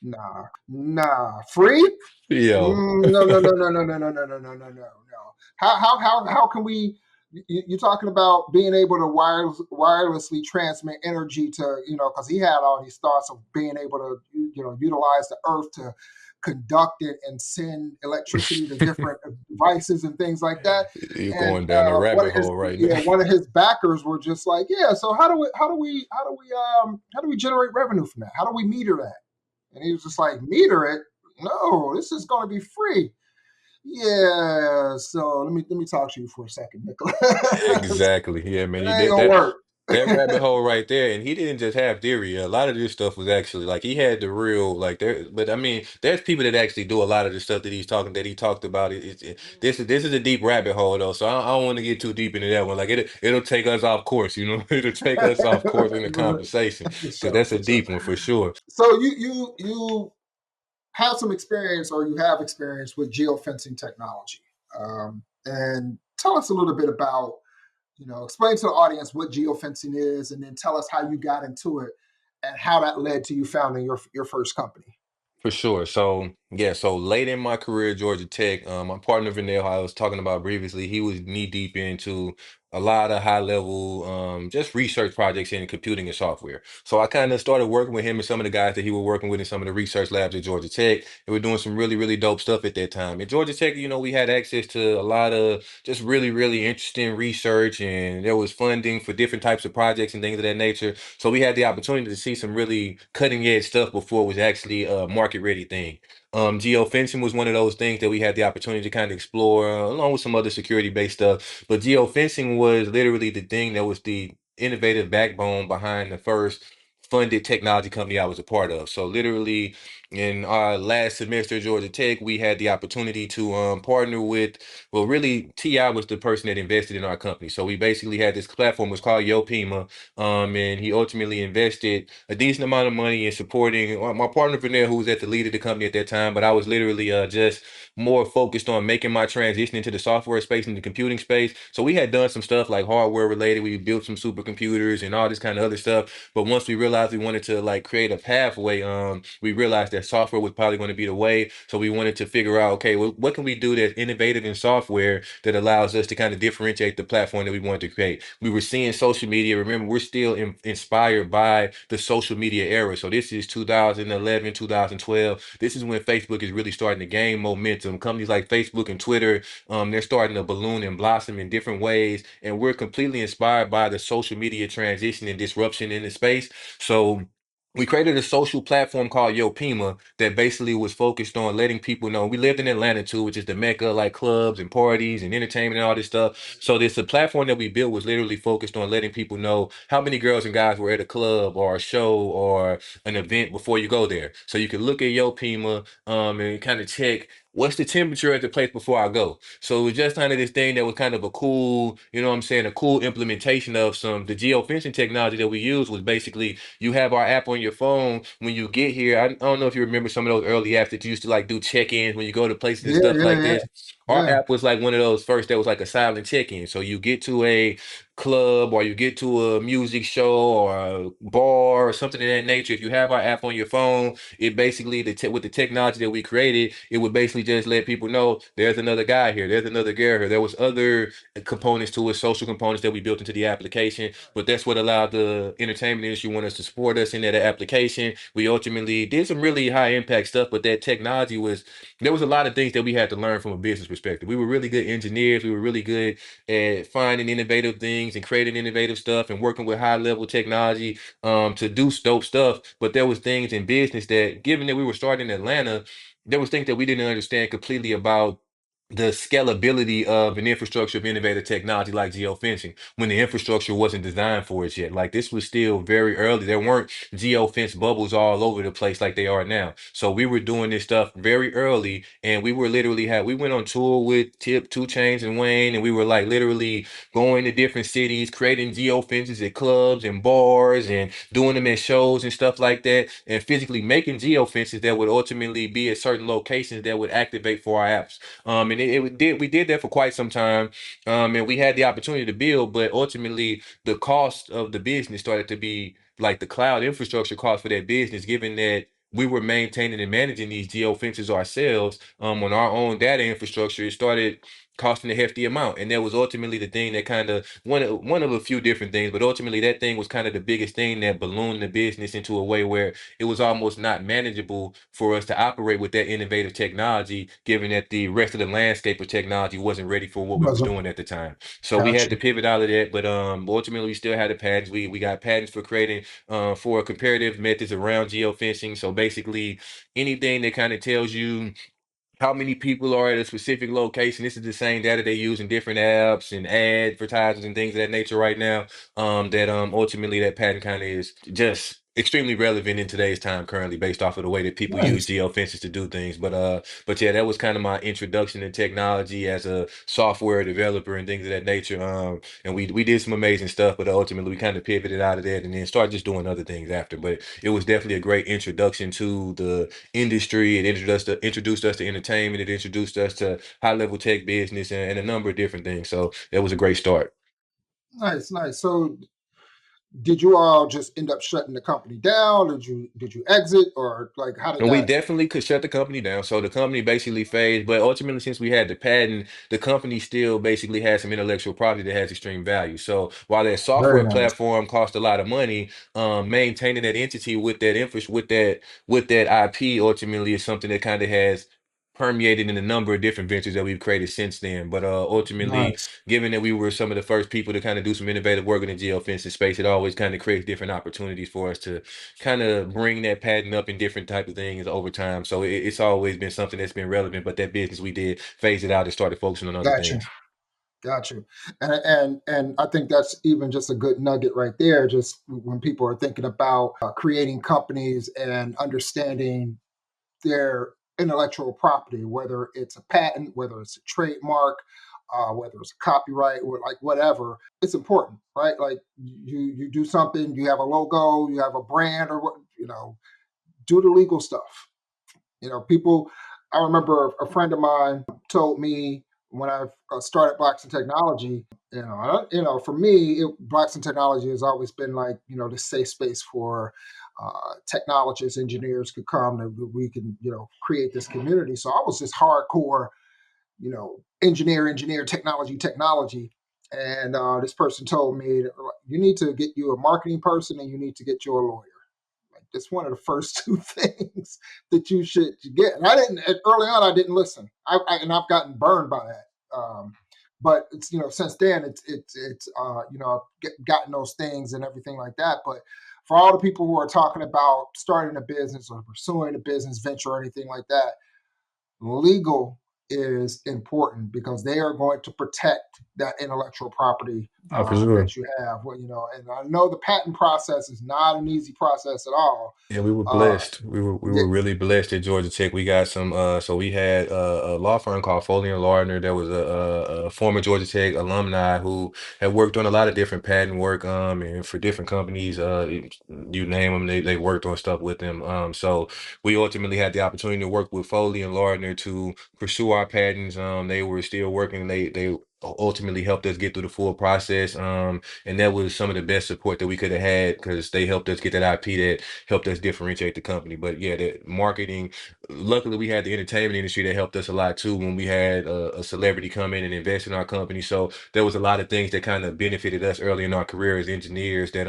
nah, free? Yo, No, no, no, no, no, no, no, no, no, no, no, no. How can we? You're talking about being able to wirelessly transmit energy to, because he had all these thoughts of being able to, utilize the earth to conduct it and send electricity to different devices and things like that. you're And going down a one of rabbit his hole right yeah, now. one of his backers were just like, yeah. So how do we generate revenue from that? How do we meter that? And he was just like, meter it? No, this is going to be free. Yeah. So let me talk to you for a second, Nicola. It Exactly. Yeah, man. ain't gonna work. That rabbit hole right there, and he didn't just have theory. A lot of this stuff was actually like he had the real like there. But I mean, there's people that actually do a lot of the stuff that he talked about. This is a deep rabbit hole though, so I don't want to get too deep into that one. Like it'll take us off course, you know. It'll take us off course in the conversation For because sure, that's a for sure. deep one for sure. So you have some experience, or you have experience with geofencing technology, and tell us a little bit about, explain to the audience what geofencing is, and then tell us how you got into it and how that led to you founding your first company. For sure. So yeah, so late in my career at Georgia Tech, my partner Vernell, who I was talking about previously, he was knee deep into a lot of high level just research projects in computing and software. So I kind of started working with him and some of the guys that he was working with in some of the research labs at Georgia Tech. They were doing some really, really dope stuff at that time. At Georgia Tech, we had access to a lot of just really, really interesting research, and there was funding for different types of projects and things of that nature. So we had the opportunity to see some really cutting edge stuff before it was actually a market ready thing. Geofencing was one of those things that we had the opportunity to kind of explore, along with some other security based stuff. But geofencing was literally the thing that was the innovative backbone behind the first funded technology company I was a part of. So literally in our last semester at Georgia Tech, we had the opportunity to partner with, well, really TI was the person that invested in our company. So we basically had this platform, it was called Yopima, and he ultimately invested a decent amount of money in supporting my partner Vernell, who was at the lead of the company at that time. But I was literally just more focused on making my transition into the software space and the computing space. So we had done some stuff like hardware related. We built some supercomputers and all this kind of other stuff. But once we realized we wanted to like create a pathway, we realized that software was probably going to be the way. So we wanted to figure out, okay, well, what can we do that's innovative in software that allows us to kind of differentiate the platform that we wanted to create? We were seeing social media. Remember, we're still inspired by the social media era. So this is 2011, 2012. This is when Facebook is really starting to gain momentum. Companies like Facebook and Twitter, they're starting to balloon and blossom in different ways. And we're completely inspired by the social media transition and disruption in the space. So we created a social platform called Yopima that basically was focused on letting people know. We lived in Atlanta too, which is the mecca like clubs and parties and entertainment and all this stuff. So this the platform that we built was literally focused on letting people know how many girls and guys were at a club or a show or an event before you go there. So you can look at Yopima and kind of check what's the temperature at the place before I go. So it was just kind of this thing that was kind of a cool, what I'm saying, a cool implementation of some the geofencing technology that we used was basically you have our app on your phone when you get here. I don't know if you remember some of those early apps that you used to like do check-ins when you go to places and Yeah, stuff yeah, like yeah, this. Our yeah. app was like one of those first that was like a silent check-in. So you get to a club or you get to a music show or a bar or something of that nature. If you have our app on your phone, it basically with the technology that we created, it would basically just let people know there's another guy here, there's another girl here. There was other components to it, social components that we built into the application, but that's what allowed the entertainment industry want us to support us in that application. We ultimately did some really high impact stuff, but that technology was there was a lot of things that we had to learn from a business perspective. We were really good engineers, we were really good at finding innovative things and creating innovative stuff and working with high level technology to do dope stuff. But there was things in business that, given that we were starting in Atlanta, there was things that we didn't understand completely about the scalability of an infrastructure of innovative technology like geofencing when the infrastructure wasn't designed for it yet. Like this was still very early. There weren't geofence bubbles all over the place like they are now. So we were doing this stuff very early, and we were literally we went on tour with Tip, Two Chains, and Wayne, and we were like literally going to different cities, creating geofences at clubs and bars, and doing them at shows and stuff like that, and physically making geofences that would ultimately be at certain locations that would activate for our apps. And we did that for quite some time, and we had the opportunity to build, but ultimately the cost of the business started to be like the cloud infrastructure cost for that business, given that we were maintaining and managing these geo fences ourselves on our own data infrastructure. It started costing a hefty amount, and that was ultimately the thing that kind of one of a few different things, but ultimately that thing was kind of the biggest thing that ballooned the business into a way where it was almost not manageable for us to operate with that innovative technology, given that the rest of the landscape of technology wasn't ready for what we was Wasn't. doing at the time. So we had Gotcha. to pivot out of that, but ultimately we still had the patents. We got patents for creating for comparative methods around geofencing. So basically anything that kind of tells you how many people are at a specific location. This is the same data they use in different apps and advertisers and things of that nature right now. That ultimately that patent kind of is just extremely relevant in today's time currently based off of the way that people use Nice. geofences to do things. But yeah, that was kind of my introduction to technology as a software developer and things of that nature. And we did some amazing stuff, but ultimately we kind of pivoted out of that and then started just doing other things after. But it was definitely a great introduction to the industry. It introduced us to entertainment. It introduced us to high level tech business and a number of different things. So that was a great start. Nice, nice. So did you all just end up shutting the company down? Did you exit, or like how did And we that? definitely could shut the company down. So the company basically phased, but ultimately, since we had the patent, the company still basically has some intellectual property that has extreme value. So while that Very software nice. platform cost a lot of money, maintaining that entity with that infrastructure, with that IP, ultimately is something that kind of has permeated in a number of different ventures that we've created since then. But ultimately, Nice. given that we were some of the first people to kind of do some innovative work in the geofencing space, it always kind of creates different opportunities for us to kind of bring that patent up in different type of things over time. So it's always been something that's been relevant, but that business we did phase it out and started focusing on other Got you. things. Got you. And I think that's even just a good nugget right there. Just when people are thinking about creating companies and understanding their intellectual property, whether it's a patent, whether it's a trademark, whether it's a copyright, or like whatever, it's important, right? Like you do something, you have a logo, you have a brand, or what, do the legal stuff. People. I remember a friend of mine told me when I started Blacks in Technology. For me, Blacks in Technology has always been like the safe space for technologists, engineers could come and we can create this community. So I was just hardcore, engineer, technology. And this person told me that you need to get you a marketing person and you need to get you a lawyer. Like it's one of the first two things that you should get. And I didn't early on. I didn't listen. And I've gotten burned by that. But it's since then I've gotten those things and everything like that. But for all the people who are talking about starting a business or pursuing a business venture or anything like that, legal is important because they are going to protect that intellectual property Oh, for sure. that you have. Well, and I know the patent process is not an easy process at all. Yeah, we were Uh, blessed. We yeah, were really blessed at Georgia Tech. We got some so we had a law firm called Foley and Lardner that was a former Georgia Tech alumni who had worked on a lot of different patent work and for different companies you name them they worked on stuff with them. So we ultimately had the opportunity to work with Foley and Lardner to pursue our patents. They were still working. They ultimately helped us get through the full process. And that was some of the best support that we could have had because they helped us get that IP that helped us differentiate the company. But yeah, the marketing, luckily we had the entertainment industry that helped us a lot too when we had a celebrity come in and invest in our company. So there was a lot of things that kind of benefited us early in our career as engineers that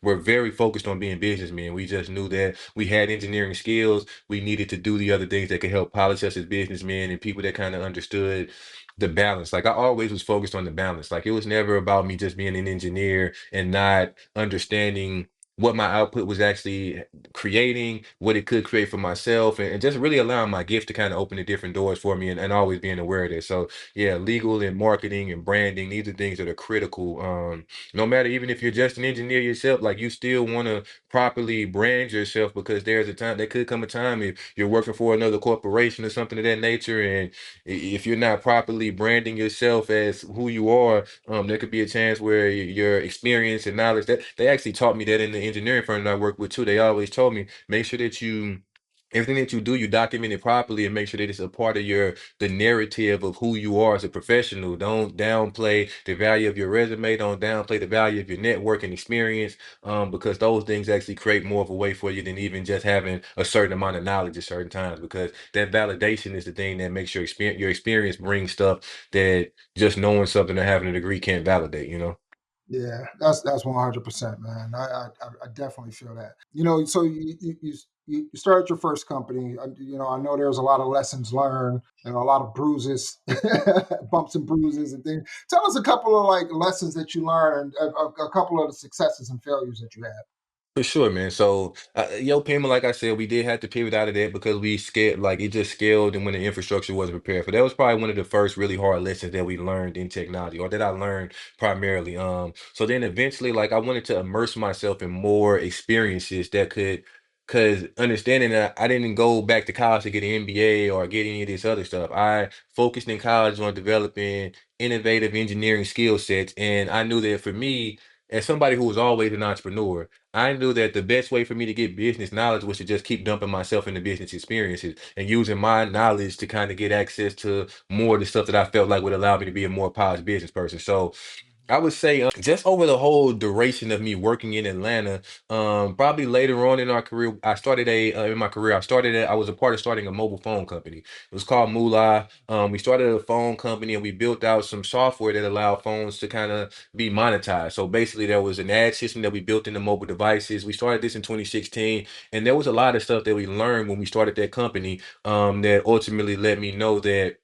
were very focused on being businessmen. We just knew that we had engineering skills. We needed to do the other things that could help polish us as businessmen and people that kind of understood the balance. Like I always was focused on the balance. Like it was never about me just being an engineer and not understanding what my output was actually creating, what it could create for myself, and just really allowing my gift to kind of open the different doors for me and always being aware of that. So yeah, legal and marketing and branding, these are things that are critical. No matter even if you're just an engineer yourself, like you still want to properly brand yourself because there's a time there could come a time if you're working for another corporation or something of that nature, and if you're not properly branding yourself as who you are, there could be a chance where your experience and knowledge that they actually taught me that in the engineering firm that I work with too. They always told me make sure that you everything that you do, you document it properly and make sure that it's a part of the narrative of who you are as a professional. Don't downplay the value of your resume. Don't downplay the value of your network and experience, because those things actually create more of a way for you than even just having a certain amount of knowledge at certain times. Because that validation is the thing that makes your experience bring stuff that just knowing something or having a degree can't validate. yeah, that's 100%, man. I definitely feel that. So you started your first company. I know there's a lot of lessons learned and a lot of bruises, bumps and bruises and things. Tell us a couple of like lessons that you learned, a couple of the successes and failures that you had. For sure, man. So, payment, like I said, we did have to pivot out of that because we scared, like it just scaled, and when the infrastructure wasn't prepared for that was probably one of the first really hard lessons that we learned in technology, or that I learned primarily. So then eventually, like I wanted to immerse myself in more experiences that could, because understanding that I didn't go back to college to get an MBA or get any of this other stuff. I focused in college on developing innovative engineering skill sets, and I knew that for me, as somebody who was always an entrepreneur. I knew that the best way for me to get business knowledge was to just keep dumping myself into business experiences and using my knowledge to kind of get access to more of the stuff that I felt like would allow me to be a more positive business person. So I would say just over the whole duration of me working in Atlanta, probably later on in our career, I started in my career, I was a part of starting a mobile phone company. It was called Moolah. We started a phone company and we built out some software that allowed phones to kind of be monetized. So basically, there was an ad system that we built into mobile devices. We started this in 2016, and there was a lot of stuff that we learned when we started that company that ultimately let me know that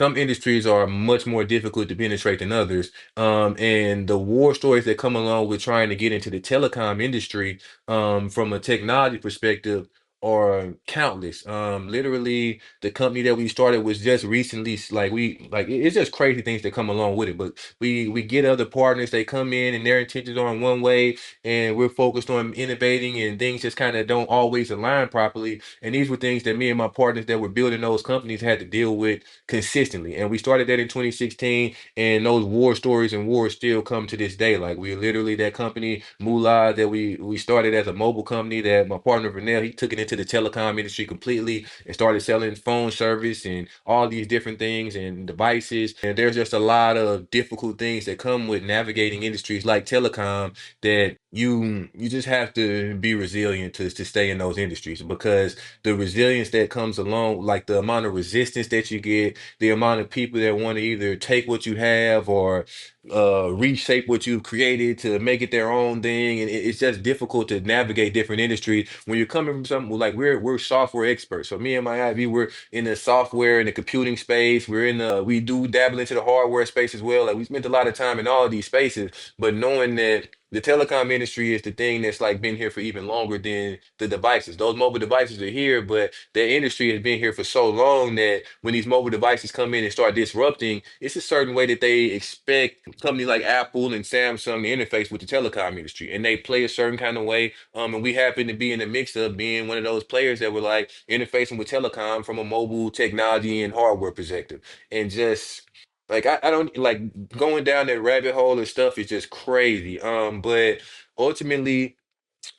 some industries are much more difficult to penetrate than others. And the war stories that come along with trying to get into the telecom industry, from a technology perspective, are countless. Literally, the company that we started was just recently it's just crazy things that come along with it. But we get other partners, they come in and their intentions are in one way, and we're focused on innovating, and things just kind of don't always align properly. And these were things that me and my partners that were building those companies had to deal with consistently. And we started that in 2016, and those war stories and wars still come to this day. Like we literally that company Moolah that we started as a mobile company that my partner Vernell, he took it into the telecom industry completely and started selling phone service and all these different things and devices. And there's just a lot of difficult things that come with navigating industries like telecom that you just have to be resilient to stay in those industries, because the resilience that comes along, like the amount of resistance that you get, the amount of people that want to either take what you have or reshape what you've created to make it their own thing, and it's just difficult to navigate different industries when you're coming from something like we're software experts. So me and my IV, we're in the software and the computing space. We do dabble into the hardware space as well. Like we spent a lot of time in all of these spaces, but knowing that the telecom industry is the thing that's like been here for even longer than the devices. Those mobile devices are here, but the industry has been here for so long that when these mobile devices come in and start disrupting, it's a certain way that they expect companies like Apple and Samsung to interface with the telecom industry, and they play a certain kind of way. And we happen to be in the mix of being one of those players that were like interfacing with telecom from a mobile technology and hardware perspective, and just like I don't like going down that rabbit hole and stuff is just crazy. But ultimately,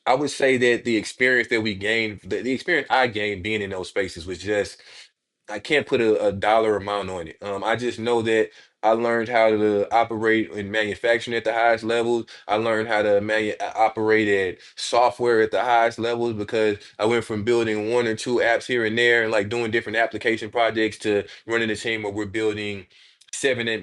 I would say that the experience that we gained, the experience I gained being in those spaces was just I can't put a dollar amount on it. I just know that I learned how to operate in manufacturing at the highest levels. I learned how to operate at software at the highest levels, because I went from building one or two apps here and there and like doing different application projects to running a team where we're building and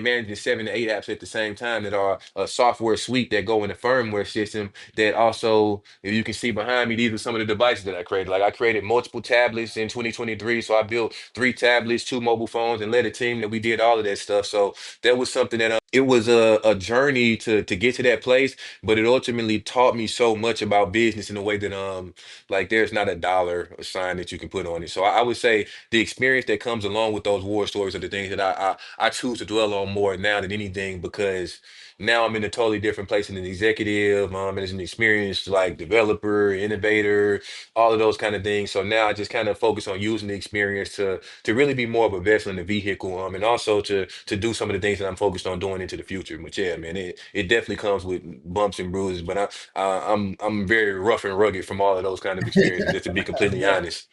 managing 7 to 8 apps at the same time that are a software suite that go in a firmware system that also, if you can see behind me, these are some of the devices that I created. Like I created multiple tablets in 2023. So I built 3 tablets, 2 mobile phones, and led a team that we did all of that stuff. So that was something that it was a journey to get to that place, but it ultimately taught me so much about business in a way that like there's not a dollar sign that you can put on it. So I would say the experience that comes along with those war stories are the things that I choose to dwell on more now than anything, because now I'm in a totally different place in an executive, and as an experienced like developer, innovator, all of those kind of things. So now I just kind of focus on using the experience to really be more of a vessel in the vehicle, and also to do some of the things that I'm focused on doing into the future. But yeah, man, it definitely comes with bumps and bruises. But I'm very rough and rugged from all of those kind of experiences, just to be completely Yeah. honest.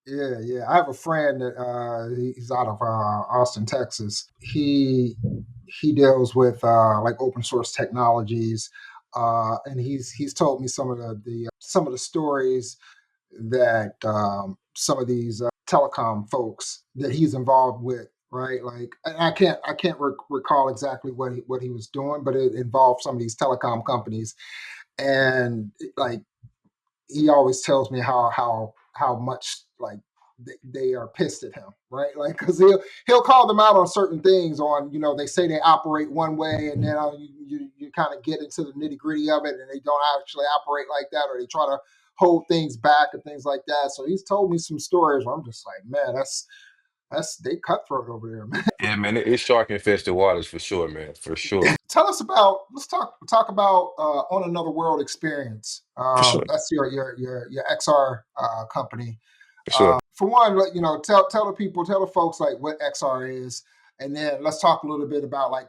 Yeah. I have a friend that he's out of Austin, Texas. He deals with like open source technologies, and he's told me some of the stories that some of these telecom folks that he's involved with. Right, like I can't recall exactly what he was doing, but it involved some of these telecom companies, and like he always tells me how much like they are pissed at him, right? Like, because he'll call them out on certain things. On, they say they operate one way, and then you kind of get into the nitty gritty of it, and they don't actually operate like that, or they try to hold things back and things like that. So he's told me some stories where I'm just like, man, that's they cutthroat over there, man. Yeah, man, it's shark infested waters for sure, man, for sure, Tell us about, let's talk about On Another World Experience. for sure, That's your XR company. for sure. For one, tell the people, tell the folks like what XR is, and then let's talk a little bit about like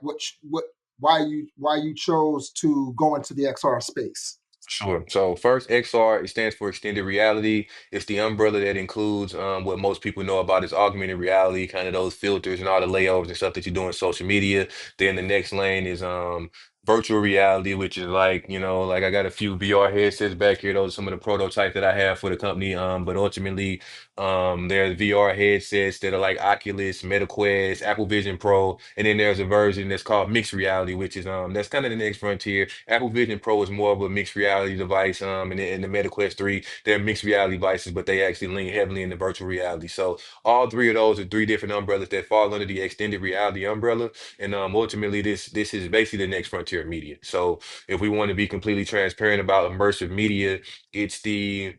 why you chose to go into the XR space. Sure. So first, XR, it stands for extended reality. It's the umbrella that includes what most people know about is augmented reality, kind of those filters and all the layovers and stuff that you do in social media. Then the next lane is virtual reality, which is like, like I got a few VR headsets back here. Those are some of the prototypes that I have for the company. But ultimately, there's VR headsets that are like Oculus, MetaQuest, Apple Vision Pro, and then there's a version that's called mixed reality, which is that's kind of the next frontier. Apple Vision Pro is more of a mixed reality device, and the MetaQuest 3, they're mixed reality devices, but they actually lean heavily into virtual reality. So all three of those are three different umbrellas that fall under the extended reality umbrella, and ultimately this is basically the next frontier of media. So if we want to be completely transparent about immersive media, it's the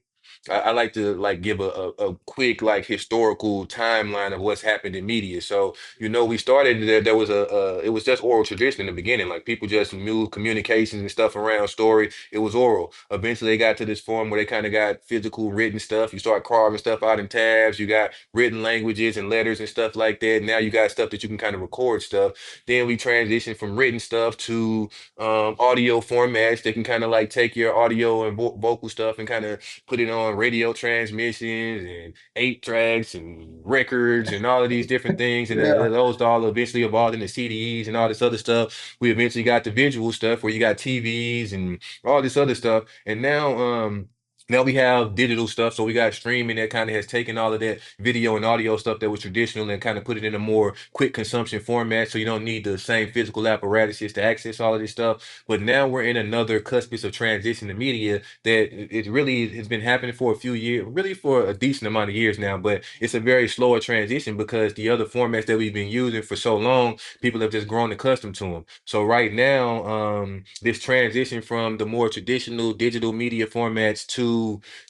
I like to like give a quick like historical timeline of what's happened in media. So we started there was it was just oral tradition in the beginning. Like people just knew communications and stuff around story. It was oral. Eventually they got to this form where they kind of got physical written stuff. You start carving stuff out in tabs. You got written languages and letters and stuff like that. Now you got stuff that you can kind of record stuff. Then we transitioned from written stuff to audio formats that can kind of like take your audio and vocal stuff and kind of put it on radio transmissions and 8 tracks and records and all of these different things. And Yeah, those all eventually evolved into CDs and all this other stuff. We eventually got the visual stuff where you got TVs and all this other stuff. And now we have digital stuff, so we got streaming that kind of has taken all of that video and audio stuff that was traditional and kind of put it in a more quick consumption format. So you don't need the same physical apparatuses to access all of this stuff. But now we're in another cuspice of transition to media that it really has been happening for a few years, really for a decent amount of years now. But it's a very slower transition because the other formats that we've been using for so long, people have just grown accustomed to them. So right now, this transition from the more traditional digital media formats to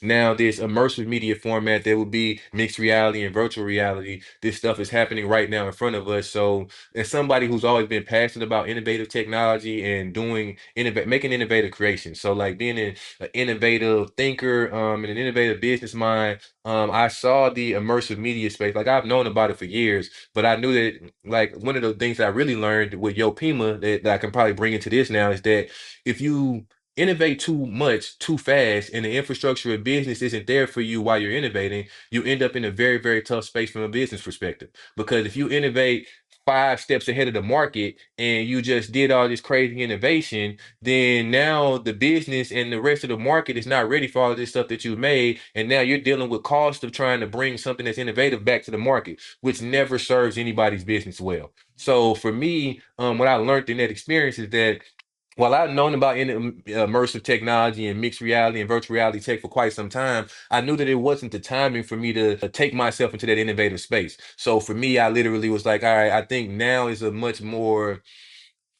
now this immersive media format that would be mixed reality and virtual reality, this stuff is happening right now in front of us. So as somebody who's always been passionate about innovative technology and making innovative creations, so like being an innovative thinker, and an innovative business mind, I saw the immersive media space. Like I've known about it for years, but I knew that like one of the things that I really learned with Yopima that I can probably bring into this now is that if you innovate too much too fast and the infrastructure of business isn't there for you while you're innovating, you end up in a very, very tough space from a business perspective. Because if you innovate 5 steps ahead of the market and you just did all this crazy innovation, then now the business and the rest of the market is not ready for all of this stuff that you made. And now you're dealing with cost of trying to bring something that's innovative back to the market, which never serves anybody's business well. So for me, what I learned in that experience is that while I've known about immersive technology and mixed reality and virtual reality tech for quite some time, I knew that it wasn't the timing for me to take myself into that innovative space. So for me, I literally was like, all right, I think now is a much more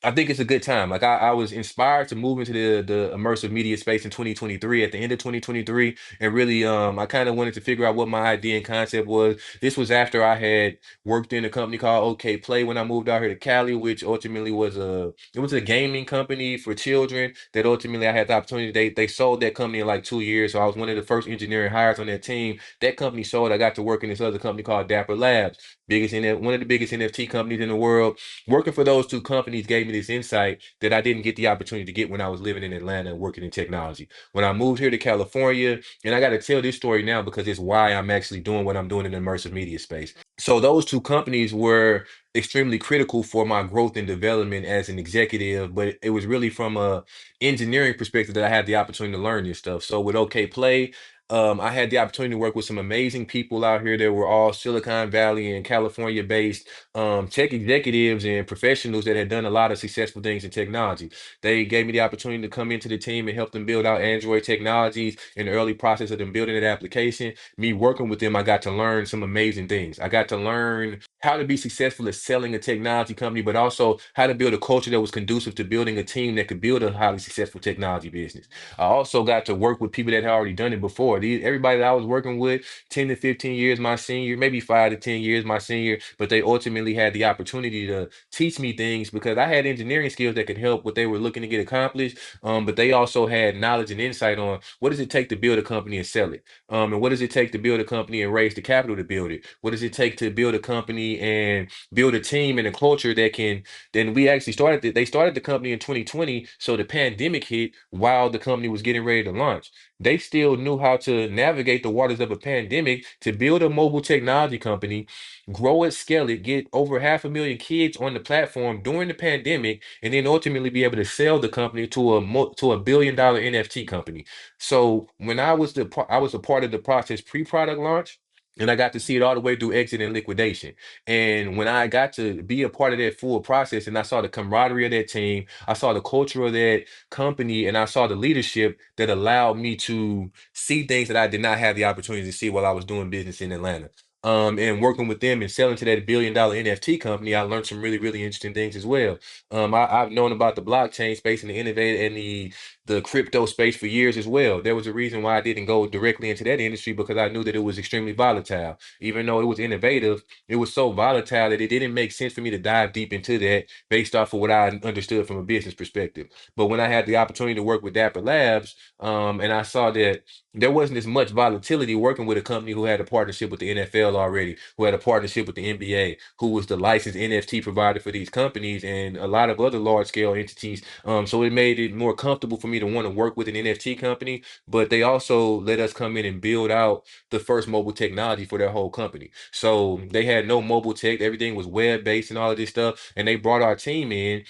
I think it's a good time. Like I was inspired to move into the immersive media space in 2023, at the end of 2023, and really I kind of wanted to figure out what my idea and concept was. This was after I had worked in a company called OK Play when I moved out here to Cali, which ultimately was a gaming company for children that ultimately I had the opportunity. They sold that company in like 2 years. So I was one of the first engineering hires on that team. That company sold. I got to work in this other company called Dapper Labs, one of the biggest NFT companies in the world. Working for those two companies gave me this insight that I didn't get the opportunity to get when I was living in Atlanta and working in technology. When I moved here to California, and I got to tell this story now because it's why I'm actually doing what I'm doing in the immersive media space. So those two companies were extremely critical for my growth and development as an executive, but it was really from a engineering perspective that I had the opportunity to learn this stuff. So with OK Play, I had the opportunity to work with some amazing people out here that were all Silicon Valley and California based tech executives and professionals that had done a lot of successful things in technology. They gave me the opportunity to come into the team and help them build out Android technologies in the early process of them building that application. Me working with them, I got to learn some amazing things. I got to learn how to be successful at selling a technology company, but also how to build a culture that was conducive to building a team that could build a highly successful technology business. I also got to work with people that had already done it before. Everybody that I was working with, 10 to 15 years my senior, maybe 5 to 10 years my senior, but they ultimately had the opportunity to teach me things because I had engineering skills that could help what they were looking to get accomplished. But they also had knowledge and insight on what does it take to build a company and sell it. And what does it take to build a company and raise the capital to build it? What does it take to build a company and build a team and a culture that can then we actually they started the company in 2020. So the pandemic hit while the company was getting ready to launch. They still knew how to navigate the waters of a pandemic to build a mobile technology company, grow it, scale it, get over 500,000 kids on the platform during the pandemic, and then ultimately be able to sell the company to to $1 billion NFT company. So when I was a part of the process pre-product launch. And I got to see it all the way through exit and liquidation. And when I got to be a part of that full process and I saw the camaraderie of that team, I saw the culture of that company, and I saw the leadership that allowed me to see things that I did not have the opportunity to see while I was doing business in Atlanta. And working with them and selling to that $1 billion NFT company, I learned some really, really interesting things as well. I've known about the blockchain space and the innovator and the crypto space for years as well. There was a reason why I didn't go directly into that industry because I knew that it was extremely volatile. Even though it was innovative, it was so volatile that it didn't make sense for me to dive deep into that based off of what I understood from a business perspective. But when I had the opportunity to work with Dapper Labs, and I saw that there wasn't as much volatility working with a company who had a partnership with the NFL already, who had a partnership with the NBA, who was the licensed NFT provider for these companies and a lot of other large scale entities. So it made it more comfortable for me to want to work with an NFT company, but they also let us come in and build out the first mobile technology for their whole company. So they had no mobile tech, everything was web based and all of this stuff. And they brought our team in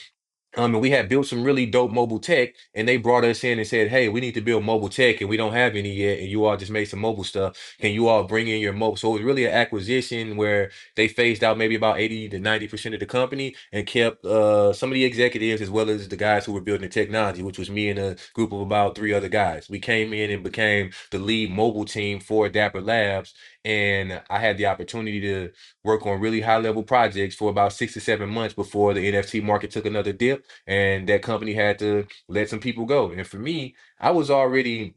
and we had built some really dope mobile tech, and they brought us in and said, "Hey, we need to build mobile tech, and we don't have any yet. And you all just made some mobile stuff. Can you all bring in your mobile?" So it was really an acquisition where they phased out maybe about 80 to 90% of the company and kept some of the executives as well as the guys who were building the technology, which was me and a group of about three other guys. We came in and became the lead mobile team for Dapper Labs, and I had the opportunity to work on really high level projects for about 6 to 7 months before the NFT market took another dip and that company had to let some people go. And for me, I was already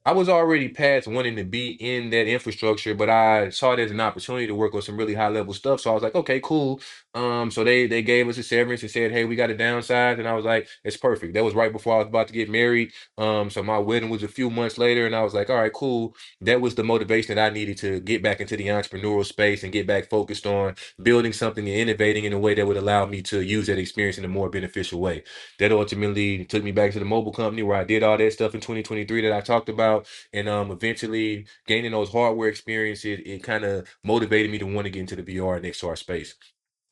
I was already past wanting to be in that infrastructure, but I saw it as an opportunity to work on some really high level stuff. So I was like, okay, cool. So they gave us a severance and said, hey, we got to downsize, and I was like, it's perfect. That was right before I was about to get married. So my wedding was a few months later, and I was like, all right, cool. That was the motivation that I needed to get back into the entrepreneurial space and get back focused on building something and innovating in a way that would allow me to use that experience in a more beneficial way. That ultimately took me back to the mobile company where I did all that stuff in 2023 that I talked about. And eventually gaining those hardware experiences, it kind of motivated me to want to get into the VR and XR space.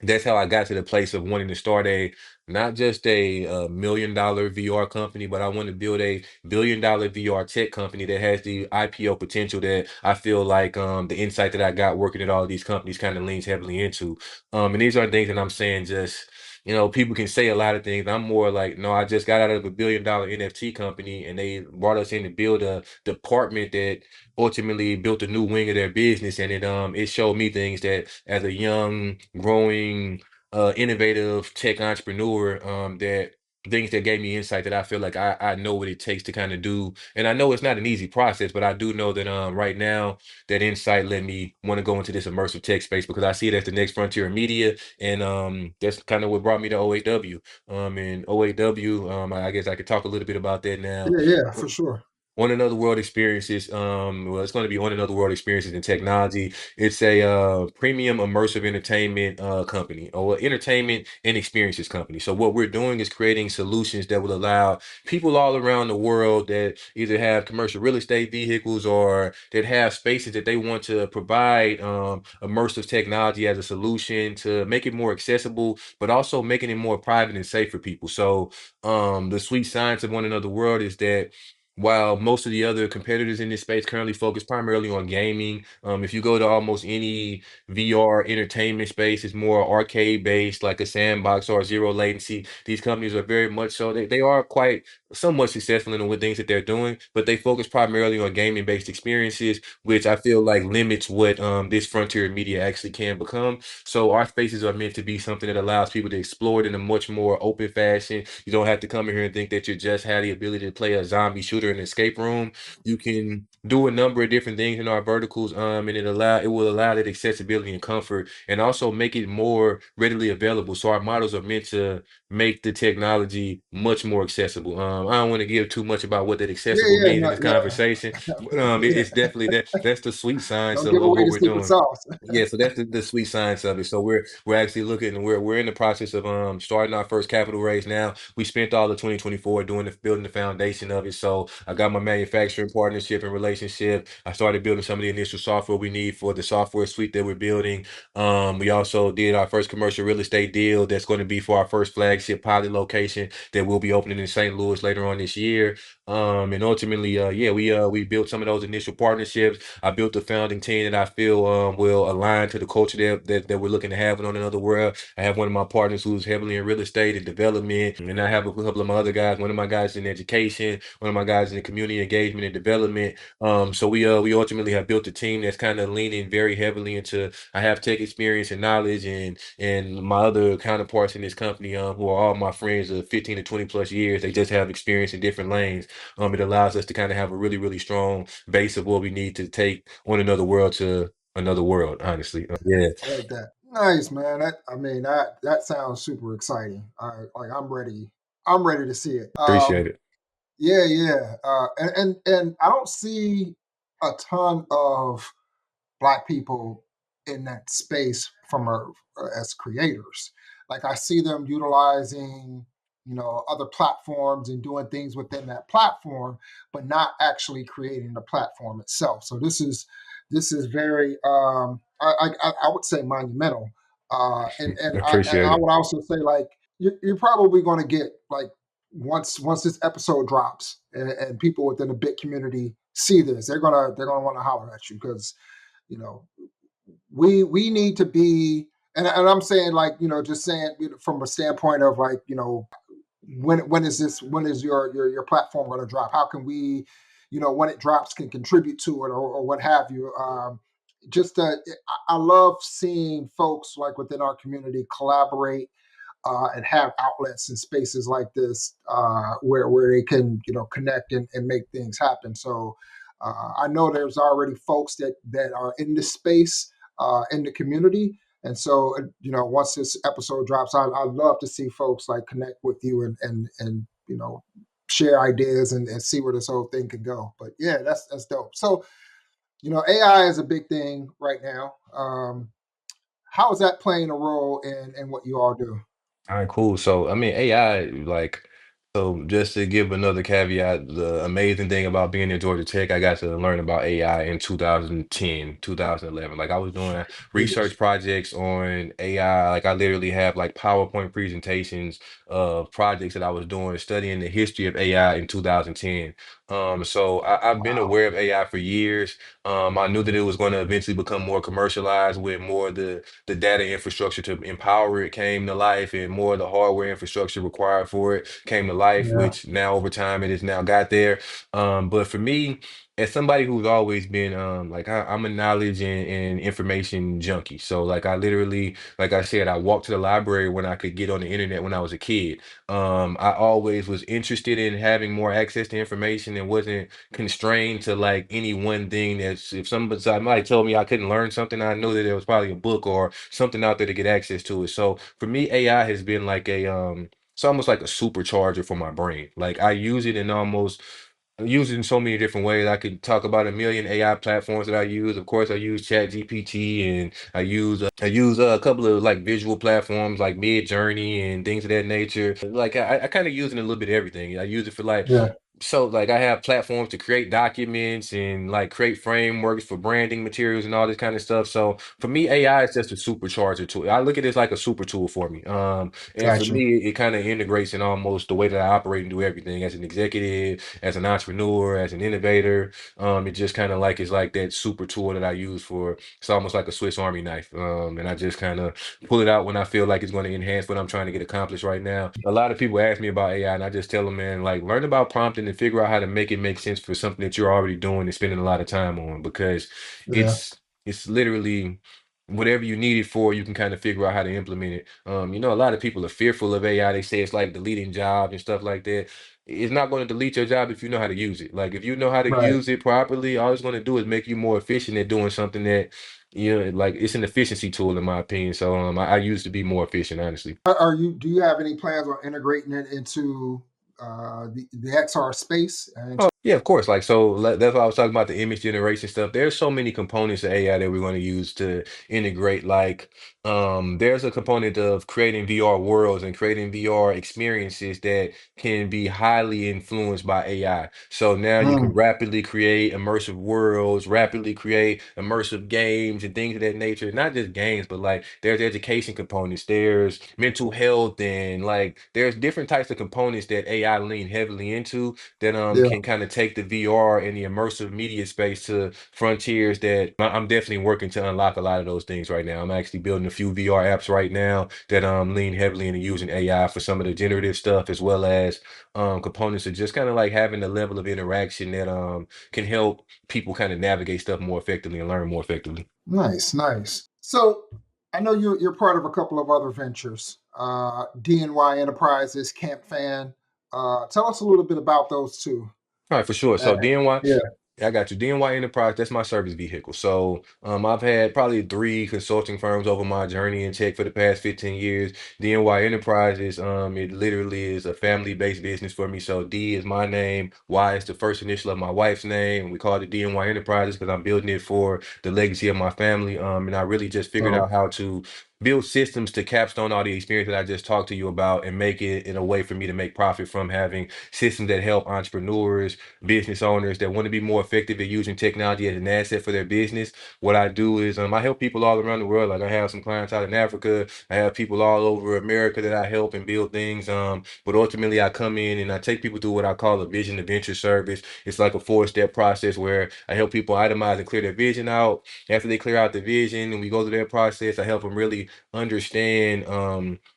That's how I got to the place of wanting to start a not just $1 million VR company, but I want to build a $1 billion VR tech company that has the IPO potential that I feel like the insight that I got working at all of these companies kind of leans heavily into. And these are things that I'm saying just people can say a lot of things. I'm more like, no, I just got out of a $1 billion NFT company and they brought us in to build a department that ultimately built a new wing of their business, and it showed me things that as a young growing innovative tech entrepreneur, that things that gave me insight that I feel like I know what it takes to kind of do. And I know it's not an easy process, but I do know that right now that insight let me want to go into this immersive tech space because I see it as the next frontier of media. And that's kind of what brought me to OAW. And OAW, I guess I could talk a little bit about that now. Yeah, yeah, for sure. On Another World Experiences. Well, it's going to be On Another World Experiences in Technology. It's a premium immersive entertainment company, or entertainment and experiences company. So what we're doing is creating solutions that will allow people all around the world that either have commercial real estate vehicles or that have spaces that they want to provide immersive technology as a solution to make it more accessible, but also making it more private and safe for people. So the sweet science of One Another World is that while most of the other competitors in this space currently focus primarily on gaming. If you go to almost any VR entertainment space, it's more arcade based, like a sandbox or zero latency. These companies are very much so, they are quite somewhat successful in the things that they're doing, but they focus primarily on gaming based experiences, which I feel like limits what this frontier media actually can become. So our spaces are meant to be something that allows people to explore it in a much more open fashion. You don't have to come in here and think that you just had the ability to play a zombie shooter in an escape room. You can do a number of different things in our verticals, and it will allow that accessibility and comfort, and also make it more readily available. So our models are meant to make the technology much more accessible. I don't want to give too much about what that Yeah, accessible yeah, means in no, this yeah, conversation, but yeah. it's definitely that's the sweet science Don't give of away what the we're secret doing. sauce. Yeah, so that's the sweet science of it. So we're actually looking, and we're in the process of starting our first capital raise now. We spent all of 2024 doing the building the foundation of it. So I got my manufacturing partnership and relationship. I started building some of the initial software we need for the software suite that we're building. We also did our first commercial real estate deal that's going to be for our first flagship pilot location that will be opening in St. Louis later on this year. And ultimately, yeah, we built some of those initial partnerships. I built a founding team that I feel will align to the culture that we're looking to have on another world. I have one of my partners who's heavily in real estate and development, and I have a couple of my other guys. One of my guys in education, one of my guys in community engagement and development. So we ultimately have built a team that's kind of leaning very heavily into. I have tech experience and knowledge, and my other counterparts in this company, who are all my friends of 15 to 20 plus years. They just have experience in different lanes. It allows us to kind of have a really strong base of what we need to take on another world to another world, honestly. Yeah, I like that. Nice, man. That sounds super exciting. I'm ready. I'm ready to see it. appreciate it. Yeah, yeah. And I don't see a ton of Black people in that space as creators. Like I see them utilizing, other platforms and doing things within that platform, but not actually creating the platform itself. So this is very, I would say, monumental. And I Appreciate it. would also say, like, you're probably going to get, like, once this episode drops and people within the bit community see this, they're gonna want to holler at you, because you know we need to be, and I'm saying, like, just saying, from a standpoint of, like, when is your platform going to drop, how can we, when it drops, can contribute to it, or what have you. Just I love seeing folks, like, within our community, collaborate, and have outlets and spaces like this, where they can, connect and make things happen. So I know there's already folks that are in this space, in the community. And so, once this episode drops, I'd love to see folks, like, connect with you, and share ideas, and see where this whole thing could go. But yeah, that's dope. So, AI is a big thing right now. How is that playing a role in what you all do? All right, cool. So, I mean, AI, like, so just to give another caveat, the amazing thing about being at Georgia Tech, I got to learn about AI in 2010, 2011. Like, I was doing Years. research projects on AI. Like, I literally have like PowerPoint presentations of projects that I was doing, studying the history of AI in 2010. So I've been Wow. aware of AI for years. I knew that it was going to eventually become more commercialized with more of the data infrastructure to empower it came to life, and more of the hardware infrastructure required for it came to life, Yeah. which now over time it has now got there. But for me, as somebody who's always been like I'm a knowledge and information junkie. So like I literally, like I said, I walked to the library when I could get on the internet when I was a kid. I always was interested in having more access to information and wasn't constrained to like any one thing. That's if somebody told me I couldn't learn something, I knew that there was probably a book or something out there to get access to it. So for me, AI has been like it's almost like a supercharger for my brain. Like I use it in so many different ways. I could talk about a million AI platforms that I use. Of course, I use Chat GPT, and I use a couple of like visual platforms like Mid Journey and things of that nature. Like I kind of use it in a little bit of everything. I use it for like Yeah. So like I have platforms to create documents and like create frameworks for branding materials and all this kind of stuff. So for me, AI is just a supercharger tool. I look at it as like a super tool for me. And for Gotcha. me, it kind of integrates in almost the way that I operate and do everything as an executive, as an entrepreneur, as an innovator. It just kind of like is like that super tool that I use for. It's almost like a Swiss Army knife. And I just kind of pull it out when I feel like it's going to enhance what I'm trying to get accomplished right now. A lot of people ask me about AI, and I just tell them, man, like learn about prompting and figure out how to make it make sense for something that you're already doing and spending a lot of time on because Yeah. it's literally whatever you need it for, you can kind of figure out how to implement it. A lot of people are fearful of AI. They say it's like deleting jobs and stuff like that. It's not going to delete your job if you know how to use it. Like if you know how to Right. use it properly, all it's going to do is make you more efficient at doing something that like it's an efficiency tool in my opinion. So I used to be more efficient, honestly. Are you? Do you have any plans on integrating it into the XR space and Oh, yeah, of course. Like, so that's why I was talking about the image generation stuff. There's so many components of AI that we're going to use to integrate. Like, there's a component of creating VR worlds and creating VR experiences that can be highly influenced by AI. So now you can Mm, rapidly create immersive worlds, rapidly create immersive games and things of that nature. Not just games, but like there's education components, there's mental health, and like there's different types of components that AI lean heavily into that yeah, can kind of take the VR and the immersive media space to frontiers that I'm definitely working to unlock a lot of those things right now. I'm actually building a few VR apps right now that lean heavily into using AI for some of the generative stuff as well as components of just kind of like having the level of interaction that can help people kind of navigate stuff more effectively and learn more effectively. nice, nice. So I know you're part of a couple of other ventures. DNY Enterprises, Camp Fan. Tell us a little bit about those two. All right, for sure. Uh, So DNY, yeah. yeah, I got you. DNY Enterprise, that's my service vehicle. So I've had probably three consulting firms over my journey in tech for the past 15 years. DNY Enterprises, it literally is a family-based business for me. So D is my name, Y is the first initial of my wife's name. We call it DNY Enterprises because I'm building it for the legacy of my family. And I really just figured So out how to build systems to capstone all the experience that I just talked to you about and make it in a way for me to make profit from having systems that help entrepreneurs, business owners that want to be more effective at using technology as an asset for their business. What I do is I help people all around the world. Like I have some clients out in Africa. I have people all over America that I help and build things. But ultimately I come in and I take people through what I call a vision adventure service. It's like a four-step process where I help people itemize and clear their vision out. After they clear out the vision and we go through that process, I help them really understand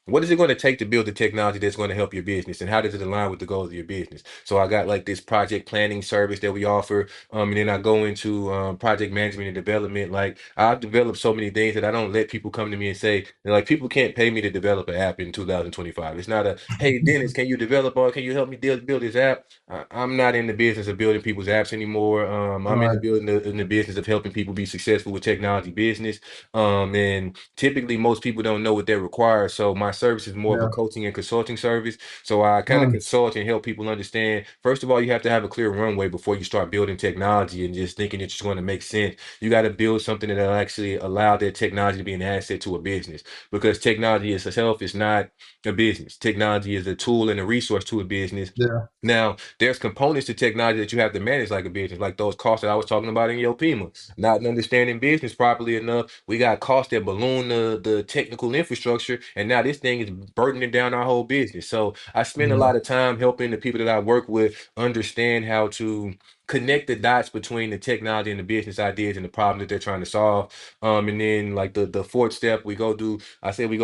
what is it going to take to build the technology that's going to help your business and how does it align with the goals of your business. So I got like this project planning service that we offer. And then I go into project management and development. Like I've developed so many things that I don't let people come to me and say, like, people can't pay me to develop an app in 2025. It's not a, hey, Dennis, can you develop or can you help me build this app? I'm not in the business of building people's apps anymore. I'm in right. in the business of helping people be successful with technology business. And typically most people don't know what that requires. So my service is more of a Yeah. coaching and consulting service. So I kind of Mm, consult and help people understand. First of all, you have to have a clear runway before you start building technology and just thinking it's going to make sense. You got to build something that'll actually allow that technology to be an asset to a business because technology itself is not a business. Technology is a tool and a resource to a business. yeah. Now, there's components to technology that you have to manage like a business, like those costs that I was talking about in your PIMA. Not understanding business properly enough. We got costs that balloon the technical infrastructure, and now this thing is burdening down our whole business. So I spend a Yeah. lot of time helping the people that I work with understand how to connect the dots between the technology and the business ideas and the problem that they're trying to solve. And then like the fourth step, we go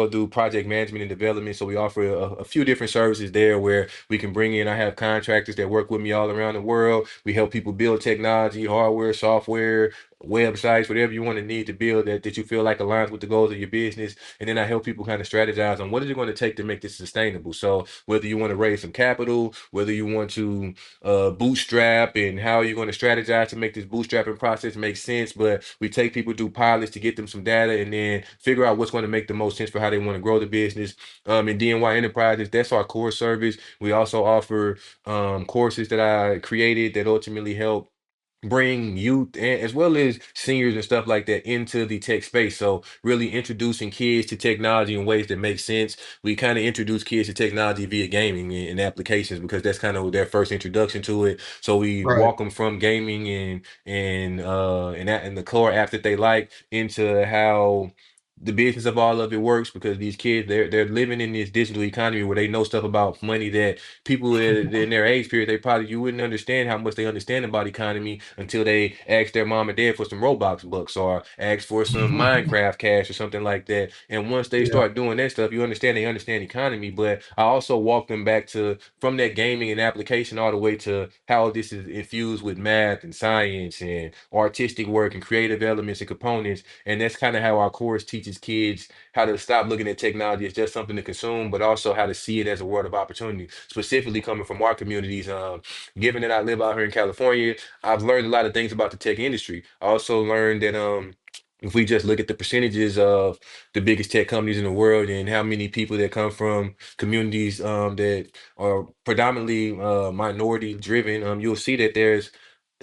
do project management and development. So we offer a few different services there where we can bring in, I have contractors that work with me all around the world. We help people build technology, hardware, software, websites, whatever you want to need to build that you feel like aligns with the goals of your business. And then I help people kind of strategize on what is it going to take to make this sustainable. So whether you want to raise some capital, whether you want to bootstrap and how you're going to strategize to make this bootstrapping process make sense. But we take people through pilots to get them some data and then figure out what's going to make the most sense for how they want to grow the business. And DNY Enterprises, that's our core service. We also offer courses that I created that ultimately help bring youth and as well as seniors and stuff like that into the tech space. So really introducing kids to technology in ways that make sense. We kind of introduce kids to technology via gaming and applications because that's kind of their first introduction to it. So we Right. walk them from gaming and the core apps that they like into how the business of all of it works because these kids they're living in this digital economy where they know stuff about money that people in their age period they probably you wouldn't understand how much they understand about economy until they ask their mom and dad for some Roblox bucks or ask for some Minecraft cash or something like that. And once they Yeah. start doing that stuff, they understand economy. But I also walk them back to from that gaming and application all the way to how this is infused with math and science and artistic work and creative elements and components. And that's kind of how our course teaches kids how to stop looking at technology as just something to consume, but also how to see it as a world of opportunity, specifically coming from our communities. Given that I live out here in California, I've learned a lot of things about the tech industry. I also learned that if we just look at the percentages of the biggest tech companies in the world and how many people that come from communities that are predominantly minority driven, you'll see that there's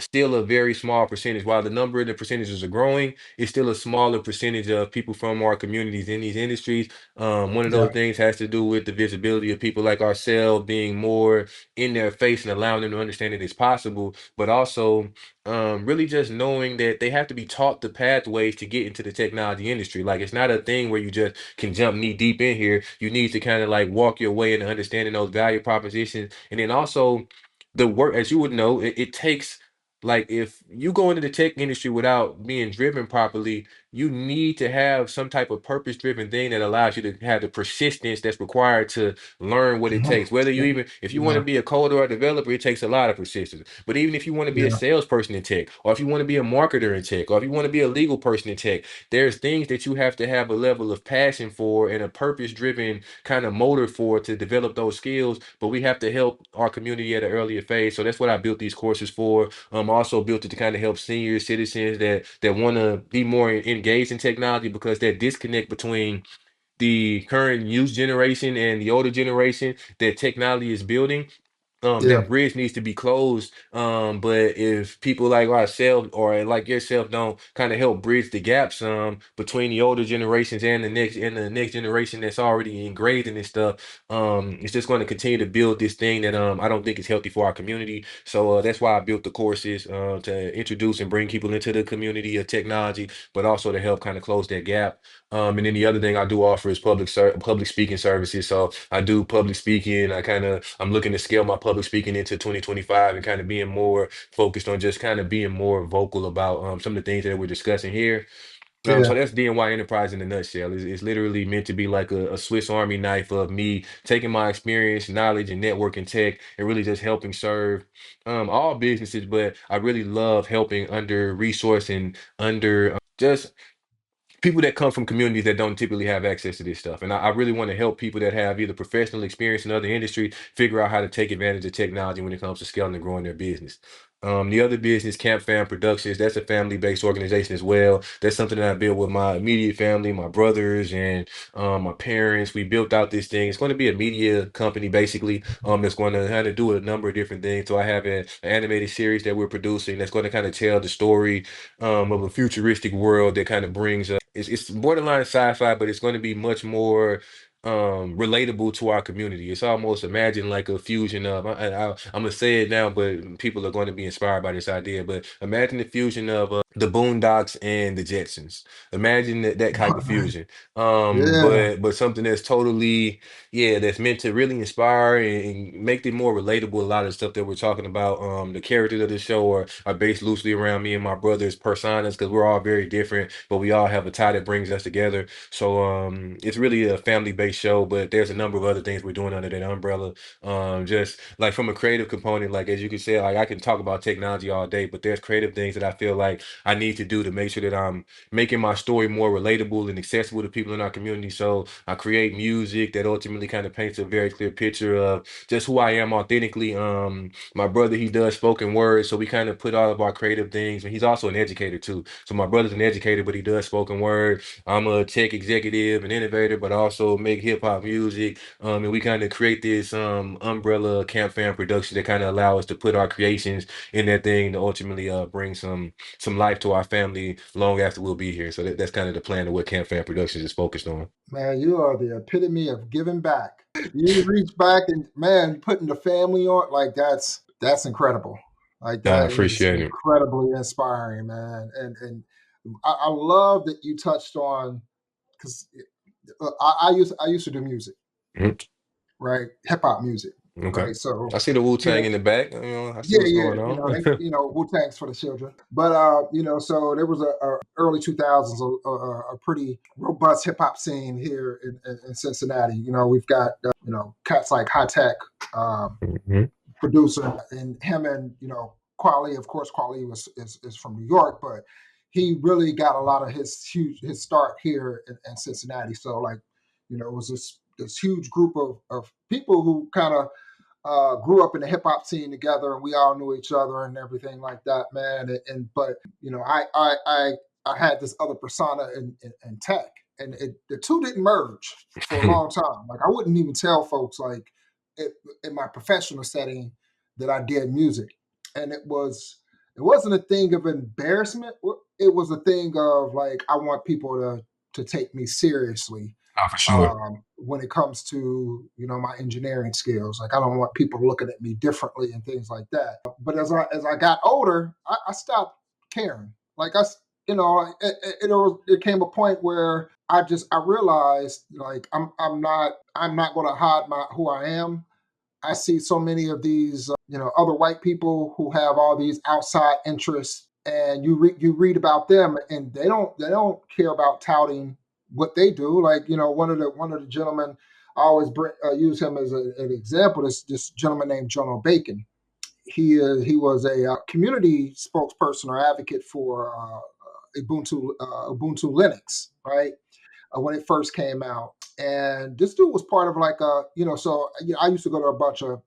still a very small percentage. While the number of the percentages are growing, it's still a smaller percentage of people from our communities in these industries. One of those Yeah. things has to do with the visibility of people like ourselves being more in their face and allowing them to understand that it's possible, but also really just knowing that they have to be taught the pathways to get into the technology industry. Like it's not a thing where you just can jump knee deep in here. You need to kind of like walk your way into understanding those value propositions. And then also the work, as you would know, it takes like if you go into the tech industry without being driven properly, you need to have some type of purpose-driven thing that allows you to have the persistence that's required to learn what it takes. Whether you even if you want to Yeah. be a coder or a developer, it takes a lot of persistence. But even if you want to be a Yeah. salesperson in tech, or if you want to be a marketer in tech, or if you want to be a legal person in tech, there's things that you have to have a level of passion for and a purpose-driven kind of motor for to develop those skills. But we have to help our community at an earlier phase. So that's what I built these courses for. Also built it to kind of help senior citizens that want to be more engaged in technology because that disconnect between the current youth generation and the older generation that technology is building, Yeah. that bridge needs to be closed. But if people like ourselves or like yourself don't kind of help bridge the gaps between the older generations and the next generation that's already engraved in this stuff, it's just going to continue to build this thing that I don't think is healthy for our community. So that's why I built the courses to introduce and bring people into the community of technology, but also to help kind of close that gap. And then the other thing I do offer is public speaking services. So I do public speaking. I'm looking to scale my public speaking into 2025 and kind of being more focused on just kind of being more vocal about some of the things that we're discussing here. So Yeah. that's DNY Enterprise in a nutshell. It's literally meant to be like a Swiss Army knife of me taking my experience, knowledge, and networking tech and really just helping serve all businesses. But I really love helping under resource and under just people that come from communities that don't typically have access to this stuff. And I really want to help people that have either professional experience in other industries figure out how to take advantage of technology when it comes to scaling and growing their business. The other business, Camp Fam Productions, that's a family-based organization as well. That's something that I built with my immediate family, my brothers and my parents. We built out this thing. It's going to be a media company basically that's going to kind of do a number of different things. So I have an animated series that we're producing that's going to kind of tell the story of a futuristic world that kind of brings it's borderline sci-fi, but it's going to be much more relatable to our community. It's almost imagine like a fusion of I'm gonna say it now, but people are going to be inspired by this idea. But imagine the fusion of the Boondocks and the Jetsons. Imagine that type of fusion. Yeah. But something that's totally that's meant to really inspire and make it more relatable. A lot of stuff that we're talking about. The characters of the show are based loosely around me and my brother's personas because we're all very different, but we all have a tie that brings us together. So it's really a family-based show, but there's a number of other things we're doing under that umbrella. Just like from a creative component, like as you can say, like I can talk about technology all day, but there's creative things that I feel like I need to do to make sure that I'm making my story more relatable and accessible to people in our community. So I create music that ultimately kind of paints a very clear picture of just who I am authentically. My brother, he does spoken word, so we kind of put all of our creative things, and he's also an educator too. So my brother's an educator, but he does spoken word. I'm a tech executive and innovator, but also make hip hop music, and we kind of create this umbrella camp fan production that kind of allow us to put our creations in that thing to ultimately bring some life to our family long after we'll be here. So that's kind of the plan of what Camp Fan Productions is focused on. Man, you are the epitome of giving back. You reach back and man, putting the family on like that's incredible. Like I that is appreciate it. incredibly inspiring, man. And I love that you touched on because I used to do music, Mhm. right? Hip hop music, Okay. right? So I see the Wu you Tang know, in the back. I see yeah, what's yeah, going on. Wu Tang's for the children. But so there was a early 2000s, a pretty robust hip hop scene here in Cincinnati. We've got cats like High Tech, um, Mhm. producer, and him and Quali. Of course, Quali is from New York, but he really got a lot of his start here in Cincinnati. So like, it was this huge group of people who kind of grew up in the hip hop scene together, and we all knew each other and everything like that, man. But I had this other persona in tech, and the two didn't merge for a long time. Like I wouldn't even tell folks like it, in my professional setting that I did music, and it wasn't a thing of embarrassment. It was a thing of like I want people to take me seriously Oh, for sure. when it comes to my engineering skills. Like I don't want people looking at me differently and things like that. But as I got older, I stopped caring. Like it came a point where I realized like I'm not going to hide who I am. I see so many of these, other white people who have all these outside interests, and you read about them, and they don't care about touting what they do. Like one of the gentlemen, I always use him as an example. This gentleman named Jono Bacon. He was a community spokesperson or advocate for Ubuntu Linux, right? When it first came out. And this dude was part of like so I used to go to a bunch of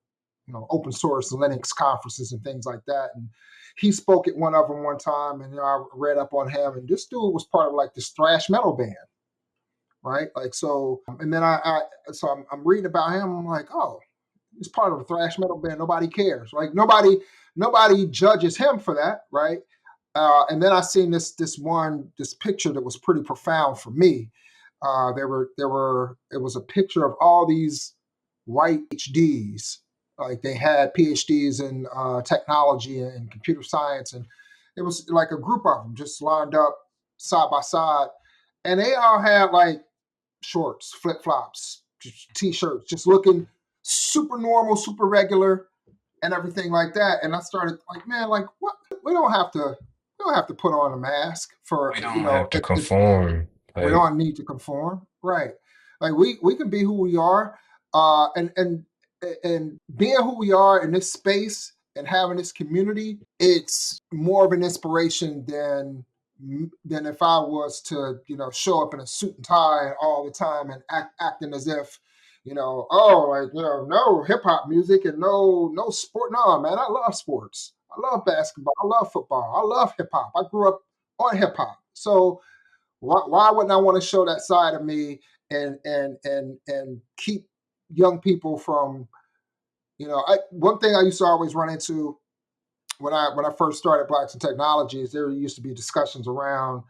open source Linux conferences and things like that. And he spoke at one of them one time, and I read up on him. And this dude was part of like this thrash metal band, right? Like so, and then I'm reading about him. I'm like, oh, he's part of a thrash metal band. Nobody cares. Like nobody judges him for that, right? And then I seen this picture that was pretty profound for me. It was a picture of all these white PhDs, like they had PhDs in technology and computer science, and it was like a group of them just lined up side by side, and they all had like shorts, flip flops, t-shirts, just looking super normal, super regular, and everything like that. And I started like, man, like what? We don't have to put on a mask for We don't have to conform. we Like don't need to conform, right? Like we can be who we are, and being who we are in this space and having this community, it's more of an inspiration than if I was to show up in a suit and tie all the time and acting as if like no hip hop music and no sport. No, man, I love sports. I love basketball. I love football. I love hip hop. I grew up on hip hop, so why wouldn't I want to show that side of me and keep young people from one thing I used to always run into when I first started Blacks in Technology is there used to be discussions around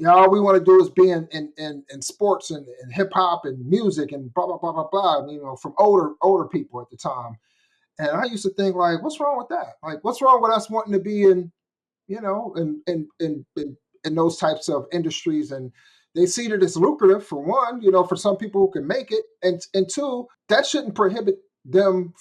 all we want to do is be in sports and hip hop and music and blah blah blah blah blah, from older people at the time. And I used to think like, what's wrong with that? Like, what's wrong with us wanting to be in those types of industries? And they see that it's lucrative for one, for some people who can make it, and two, that shouldn't prohibit them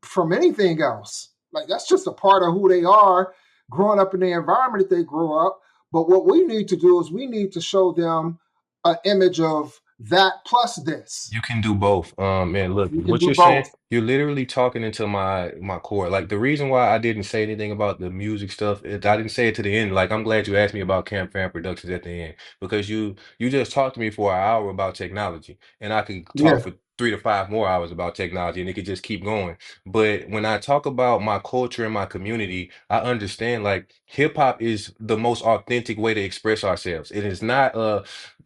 from anything else. Like that's just a part of who they are, growing up in the environment that they grew up. But what we need to do is we need to show them an image of that plus this. you can do both. Man, look, You can what do you're saying, both. you're literally talking into my core. Like the reason why I didn't say anything about the music stuff is I didn't say it to the end. Like I'm glad you asked me about Camp Fan Productions at the end because you just talked to me for an hour about technology, and I could talk Yeah. for 3 to 5 more hours about technology, and it could just keep going. But when I talk about my culture and my community, I understand like hip hop is the most authentic way to express ourselves. It is not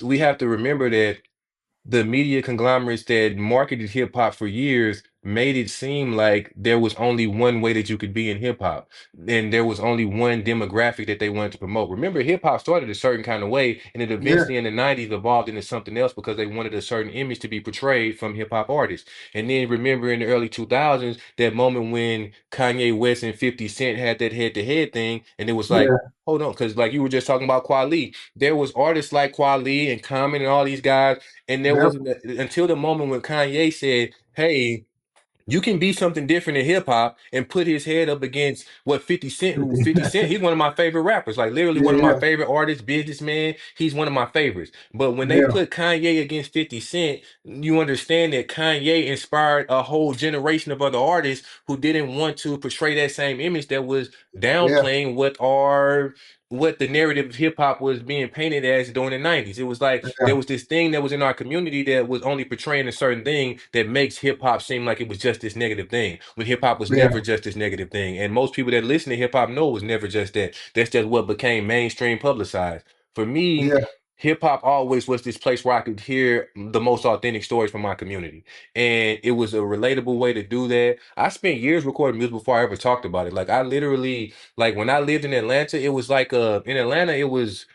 we have to remember that the media conglomerates that marketed hip hop for years made it seem like there was only one way that you could be in hip hop, and there was only one demographic that they wanted to promote. Remember, hip hop started a certain kind of way, and it Yeah, eventually in the 90s evolved into something else because they wanted a certain image to be portrayed from hip hop artists. And then remember in the early 2000s, that moment when Kanye West and 50 Cent had that head to head thing, and it was like, yeah, hold on, because like you were just talking about Kweli, there was artists like Kweli and Common and all these guys, and there yep, was until the moment when Kanye said, "Hey, you can be something different in hip hop," and put his head up against what 50 Cent, who 50 Cent, he's one of my favorite rappers, like literally one of my yeah, favorite artists, businessman. He's one of my favorites. But when they yeah, put Kanye against 50 Cent, you understand that Kanye inspired a whole generation of other artists who didn't want to portray that same image that was yeah, downplaying what the narrative of hip hop was being painted as during the 90s. It was like yeah, there was this thing that was in our community that was only portraying a certain thing that makes hip hop seem like it was just this negative thing, when hip hop was yeah, never just this negative thing. And most people that listen to hip hop know it was never just that. That's just what became mainstream publicized. For me, yeah. hip hop always was this place where I could hear the most authentic stories from my community. And it was a relatable way to do that. I spent years recording music before I ever talked about it. Like I literally, like when I lived in Atlanta, it was like in Atlanta, it was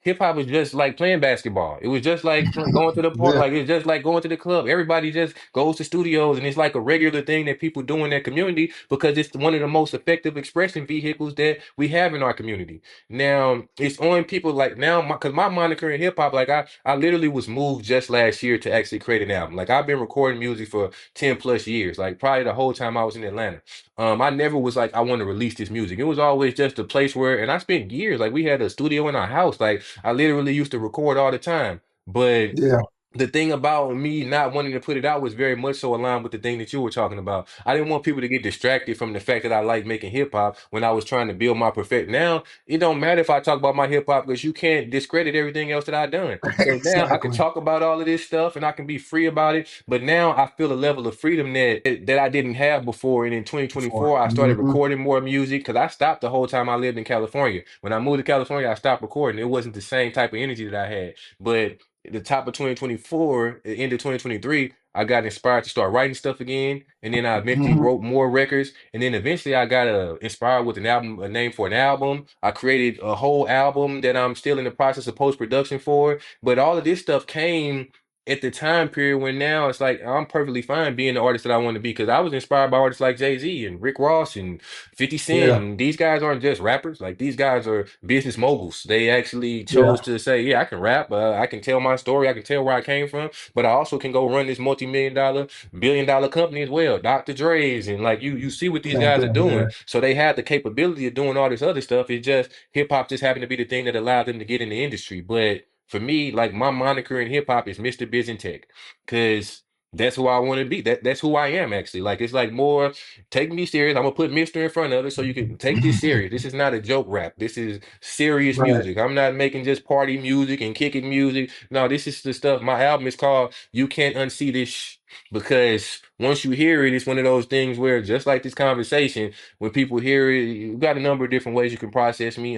hip hop was just like playing basketball. It was just like going to the park, Yeah, like it's just like going to the club. Everybody just goes to studios, and it's like a regular thing that people do in their community because it's one of the most effective expression vehicles that we have in our community. Now it's on people like now, because my moniker in hip hop, like I literally was moved just last year to actually create an album. Like I've been recording music for 10 plus years, like probably the whole time I was in Atlanta. I never was like, I want to release this music. It was always just a place where, and I spent years, like we had a studio in our house. Like I literally used to record all the time. But yeah, the thing about me not wanting to put it out was very much so aligned with the thing that you were talking about. I didn't want people to get distracted from the fact that I like making hip hop when I was trying to build my perfect. Now, it don't matter if I talk about my hip hop because you can't discredit everything else that I've done. So now I can exactly. talk about all of this stuff and I can be free about it. But now I feel a level of freedom that I didn't have before. And in Before. 2024, I started Hmm. recording more music because I stopped the whole time I lived in California. When I moved to California, I stopped recording. It wasn't the same type of energy that I had. But at the top of 2024, the end of 2023, I got inspired to start writing stuff again. And then I eventually Hmm. wrote more records. And then eventually I got inspired with an album, a name for an album. I created a whole album that I'm still in the process of post-production for. But all of this stuff came at the time period when now it's like I'm perfectly fine being the artist that I want to be because I was inspired by artists like Jay-Z and Rick Ross and 50 Cent. Yeah, And these guys aren't just rappers. Like these guys are business moguls. They actually yeah, chose to say, yeah, I can rap. I can tell my story. I can tell where I came from, but I also can go run this multi-million dollar, billion-dollar company as well. Dr. Dre's and like you see what these same guys are thing. Yeah, doing. So they have the capability of doing all this other stuff. It's just hip hop just happened to be the thing that allowed them to get in the industry. But for me, like my moniker in hip hop is Mr. Biz and Tech, because that's who I want to be. That's who I am actually. Like it's like more take me serious. I'm gonna put Mr. in front of it so you can take this serious. This is not a joke rap. This is serious right. music. I'm not making just party music and kicking music. No, this is the stuff. My album is called You Can't Unsee This because once you hear it, it's one of those things where just like this conversation, when people hear it, you got a number of different ways you can process me.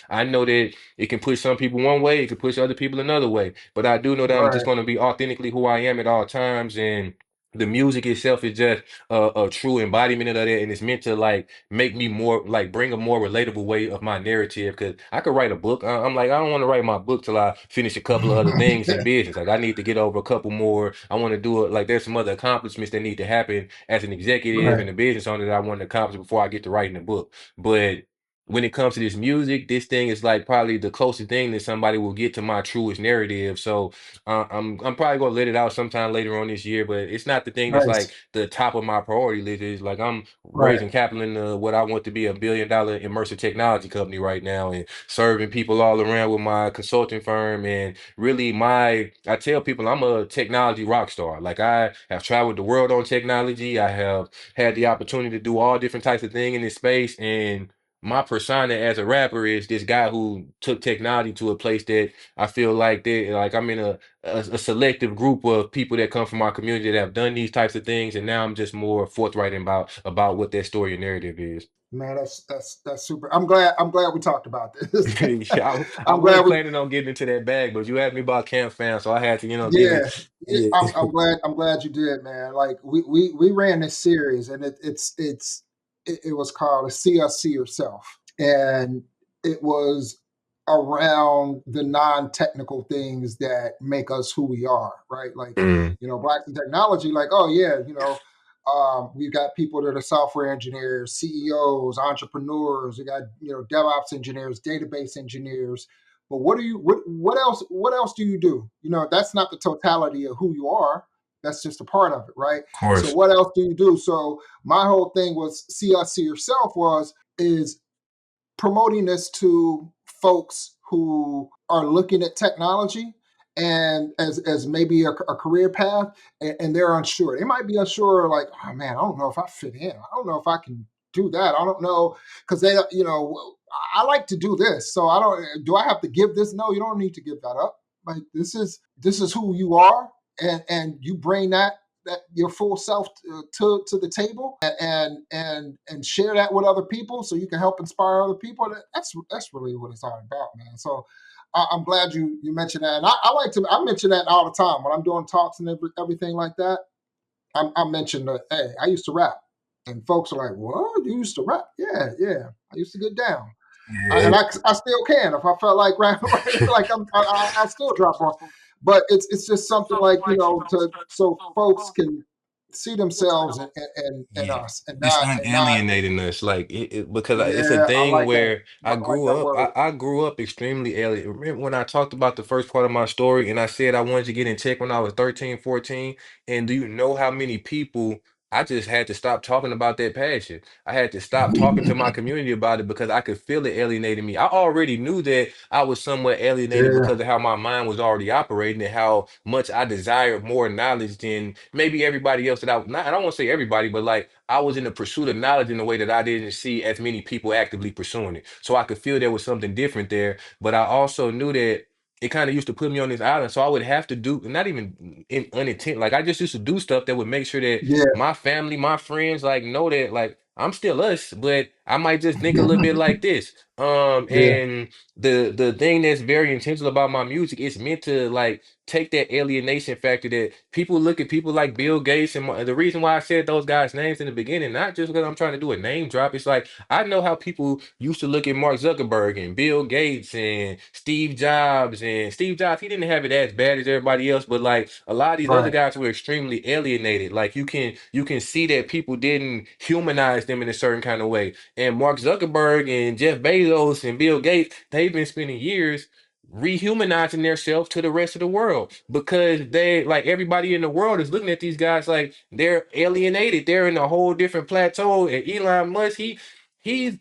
I know that it can push some people one way, it can push other people another way. But I do know that I'm just Right, going to be authentically who I am at all times. And the music itself is just a true embodiment of that. And it's meant to like make me more, like bring a more relatable way of my narrative. Cause I could write a book. I'm like, I don't want to write my book till I finish a couple of other things in business. Like I need to get over a couple more. I want to do it. Like there's some other accomplishments that need to happen as an executive right, and a business owner that I want to accomplish before I get to writing the book. But when it comes to this music, this thing is like probably the closest thing that somebody will get to my truest narrative. So I'm probably gonna let it out sometime later on this year, but it's not the thing that's like nice, the top of my priority list. Is like I'm right, raising capital in what I want to be $1 billion immersive technology company right now, and serving people all around with my consulting firm. And really, I tell people I'm a technology rock star. Like I have traveled the world on technology. I have had the opportunity to do all different types of things in this space, and my persona as a rapper is this guy who took technology to a place that I feel like I'm in a selective group of people that come from our community that have done these types of things, and now I'm just more forthright about what their story and narrative is. Man, that's super. I'm glad we talked about this. Yeah, I I'm was glad we planning on getting into that bag, but you asked me about camp fam, so I had to, give Yeah, it. Yeah. I'm glad you did, man. Like we ran this series, and it was called "See Us, See Yourself," and it was around the non-technical things that make us who we are, right? Like, Mm, Blacks in technology. Like, oh yeah, we've got people that are software engineers, CEOs, entrepreneurs. We got DevOps engineers, database engineers. But what else do you do? That's not the totality of who you are. That's just a part of it, right? of So course. what else do you do? So my whole thing was see us, see yourself is promoting this to folks who are looking at technology and as maybe a career path, and they're unsure. They might be unsure, like, oh man, I don't know if I fit in. I don't know if I can do that. I don't know, because I like to do this. So I don't do I have to give this? No, you don't need to give that up. Like, this is who you are, and you bring that your full self to the table, and share that with other people so you can help inspire other people. That's really what it's all about, man. So I'm glad you mentioned that, and I mention that all the time when I'm doing talks and everything like that. I mentioned that, hey, I used to rap, and folks are like, what, you used to rap? Yeah, I used to get down. Yeah. I still can if I felt like rapping. Like I still drop on, but it's just something like, to so folks can see themselves in Yeah, us, and it's not. unalienating us, like because it's a Yeah, I thing like that. where I I like grew that up. word. I grew up extremely alien. Remember when I talked about the first part of my story and I said I wanted to get in tech when I was 13, 14? And do you know how many people I just had to stop talking about that passion? I had to stop talking to my community about it because I could feel it alienating me. I already knew that I was somewhat alienated Yeah, because of how my mind was already operating and how much I desired more knowledge than maybe everybody else that not, I don't want to say everybody, but like I was in the pursuit of knowledge in a way that I didn't see as many people actively pursuing it. So I could feel there was something different there. But I also knew that it kind of used to put me on this island. So I would have to do, not even in unintent, like I just used to do stuff that would make sure that yeah, my family, my friends, like know that like I'm still us, but I might just think a little bit like this. yeah, And the thing that's very intentional about my music is meant to like take that alienation factor that people look at people like Bill Gates and the reason why I said those guys' names in the beginning, not just because I'm trying to do a name drop. It's like I know how people used to look at Mark Zuckerberg and Bill Gates and Steve Jobs. And Steve Jobs, he didn't have it as bad as everybody else, but like a lot of these other right, guys were extremely alienated. Like you can see that people didn't humanize them in a certain kind of way. And Mark Zuckerberg and Jeff Bezos and Bill Gates, they've been spending years rehumanizing themselves to the rest of the world because they like everybody in the world is looking at these guys like they're alienated. They're in a whole different plateau. And Elon Musk, he's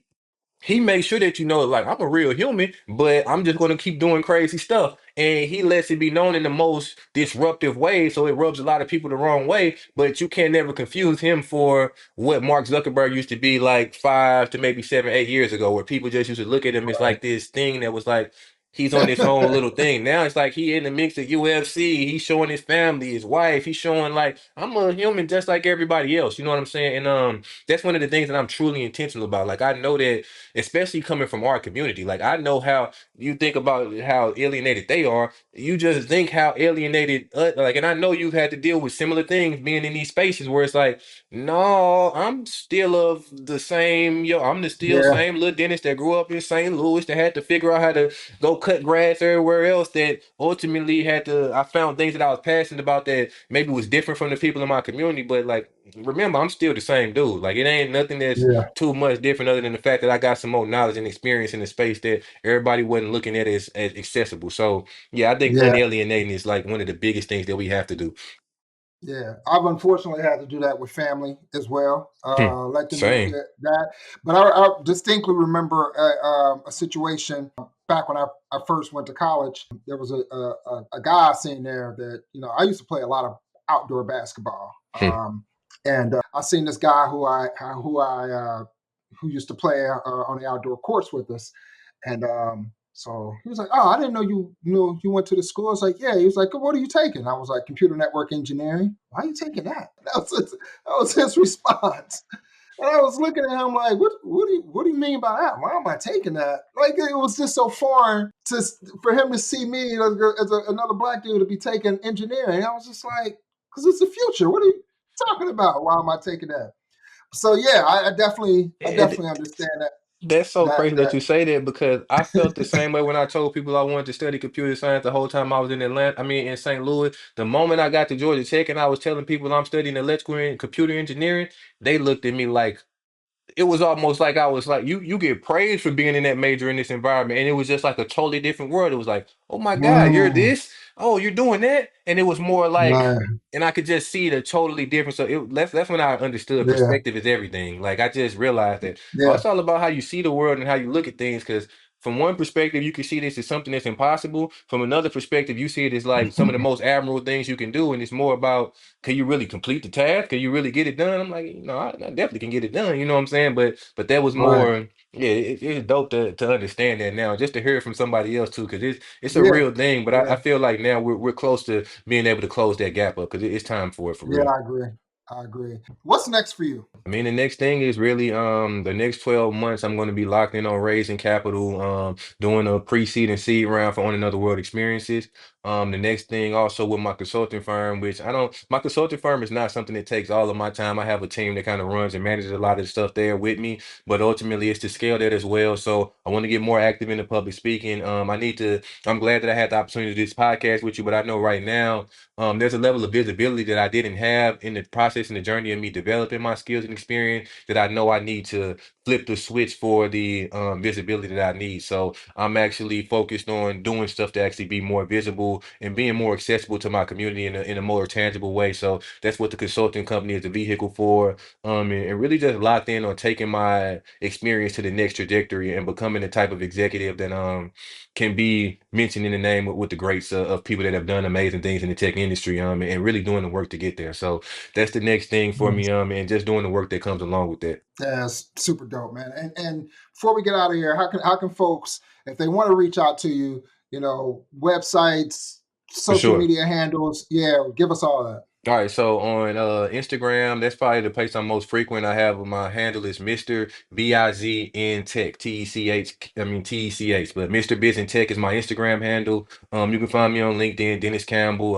he makes sure that you know, like, I'm a real human, but I'm just going to keep doing crazy stuff. And he lets it be known in the most disruptive way. So it rubs a lot of people the wrong way. But you can never confuse him for what Mark Zuckerberg used to be like 5 to maybe 7, 8 years ago, where people just used to look at him as like this thing that was like, he's on his own little thing. Now it's like he in the mix of UFC. He's showing his family, his wife. He's showing like, I'm a human just like everybody else. You know what I'm saying? And that's one of the things that I'm truly intentional about. Like, I know that especially coming from our community. Like I know how you think about how alienated they are. You just think how alienated, like, and I know you've had to deal with similar things being in these spaces where it's like, no, I'm still of the same, I'm the still yeah, same little Dennis that grew up in St. Louis that had to figure out how to go cut grass everywhere else that ultimately had to, I found things that I was passionate about that maybe was different from the people in my community, but like, remember, I'm still the same dude. Like, it ain't nothing that's yeah, too much different other than the fact that I got some more knowledge and experience in the space that everybody wasn't looking at as accessible. So yeah, I think yeah. unalienating is like one of the biggest things that we have to do. Yeah, I've unfortunately had to do that with family as well. Hmm. Let them know Same. that. But I distinctly remember a situation back when I first went to college. There was a guy I seen there that, I used to play a lot of outdoor basketball, Hmm. and I seen this guy who used to play on the outdoor courts with us, and so he was like, "Oh, I didn't know you went to the school." I was like, "Yeah." He was like, "What are you taking?" I was like, "Computer network engineering." "Why are you taking that?" That was his response. And I was looking at him like, what do you mean by that? Why am I taking that? Like, it was just so foreign for him to see me as another black dude to be taking engineering. I was just like, because it's the future. What are you talking about? Why am I taking that? So yeah, I definitely understand that. That's so That crazy that you say that because I felt the same way when I told people I wanted to study computer science the whole time I was in Atlanta. I mean, in St. Louis. The moment I got to Georgia Tech and I was telling people I'm studying electrical and computer engineering, they looked at me like it was almost like I was like, you get praised for being in that major in this environment. And it was just like a totally different world. It was like, oh my God, you're mm, this? Oh, you're doing that? And it was more like, man, and I could just see the totally different. So that's when I understood yeah, perspective is everything. Like I just realized that, oh, yeah, it's all about how you see the world and how you look at things. Because from one perspective, you can see this as something that's impossible. From another perspective, you see it as like some of the most admirable things you can do. And it's more about, can you really complete the task? Can you really get it done? I'm like, I definitely can get it done. You know what I'm saying? But that was right, more, yeah, it's dope to understand that now, just to hear it from somebody else too, because it's a yeah, real thing. But I yeah. feel like now we're close to being able to close that gap up because it's time for it for Yeah, real. I agree. I agree. What's next for you? I mean, the next thing is really the next 12 months I'm going to be locked in on raising capital, doing a pre-seed and seed round for On Another World experiences. The next thing also with my consulting firm, which my consulting firm is not something that takes all of my time. I have a team that kind of runs and manages a lot of the stuff there with me, but ultimately it's to scale that as well. So I want to get more active in the public speaking. I'm glad that I had the opportunity to do this podcast with you, but I know right now there's a level of visibility that I didn't have in the process and the journey of me developing my skills and experience that I know I need to flip the switch for the visibility that I need. So I'm actually focused on doing stuff to actually be more visible and being more accessible to my community in a more tangible way. So that's what the consulting company is a vehicle for. And really just locked in on taking my experience to the next trajectory and becoming the type of executive that can be mentioned in the name with the greats of people that have done amazing things in the tech industry, and really doing the work to get there. So that's the next thing for me, and just doing the work that comes along with that. That's super dope, man. And before we get out of here, how can folks, if they want to reach out to you, websites, For social sure. media handles, yeah, give us all that. All right, so on Instagram, that's probably the place I'm most frequent. I have my handle is Mr. BIZN Tech, TECH, but Mr. Biz and Tech is my Instagram handle. You can find me on LinkedIn, Dennis Campbell.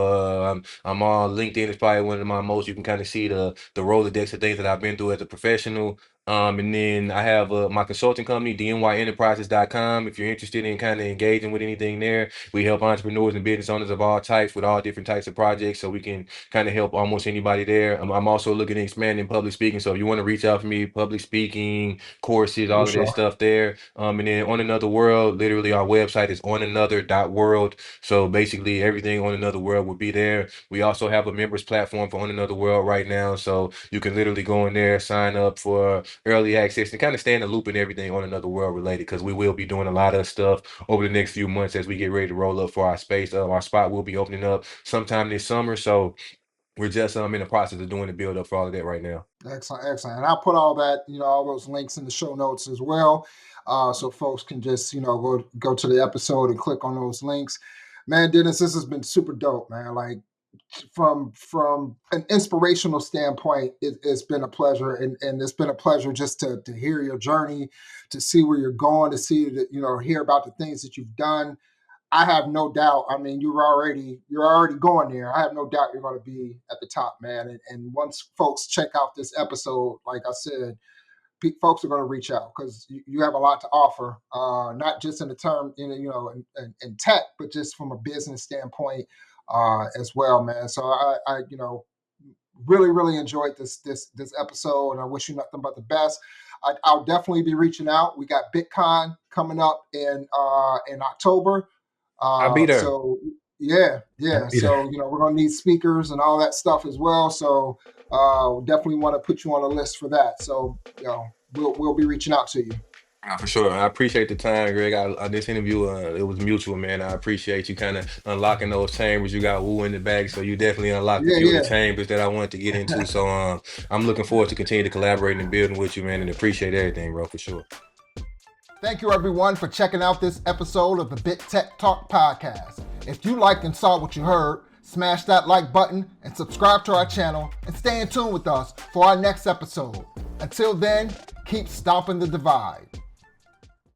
I'm on LinkedIn is probably one of my most, you can kind of see the Rolodex of things that I've been through as a professional. And then I have my consulting company, dnyenterprises.com. If you're interested in kind of engaging with anything there, we help entrepreneurs and business owners of all types with all different types of projects. So we can kind of help almost anybody there. I'm also looking to expand in public speaking. So if you want to reach out to me, public speaking, courses, For all of that sure. stuff there. And then On Another World, literally our website is onanother.world. So basically everything On Another World will be there. We also have a members platform for On Another World right now. So you can literally go in there, sign up for early access and kind of stay in the loop and everything On Another World related because we will be doing a lot of stuff over the next few months as we get ready to roll up for our space. Our spot will be opening up sometime this summer. So we're just in the process of doing the build up for all of that right now. Excellent, excellent. And I'll put all that, all those links in the show notes as well. So folks can just, go to the episode and click on those links. Man, Dennis, this has been super dope, man. Like from an inspirational standpoint, it's been a pleasure. And it's been a pleasure just to hear your journey, to see where you're going, to see that, hear about the things that you've done. I have no doubt. I mean, you're already going there. I have no doubt you're going to be at the top, man. And once folks check out this episode, like I said, folks are going to reach out because you have a lot to offer, not just in the term, in tech, but just from a business standpoint as well, man. So I really, really enjoyed this episode, and I wish you nothing but the best. I'll definitely be reaching out. We got BitCon coming up in October. I'll be there. So yeah, I'll yeah. be there. So we're gonna need speakers and all that stuff as well. So definitely want to put you on a list for that. So we'll be reaching out to you. Nah, for sure. I appreciate the time, Greg. This interview, it was mutual, man. I appreciate you kind of unlocking those chambers. You got woo in the bag, so you definitely unlocked a Yeah, few of the yeah. chambers that I wanted to get into. So I'm looking forward to continue to collaborate and building with you, man, and appreciate everything, bro, for sure. Thank you, everyone, for checking out this episode of the Bit Tech Talk podcast. If you liked and saw what you heard, smash that like button and subscribe to our channel and stay in tune with us for our next episode. Until then, keep stomping the divide.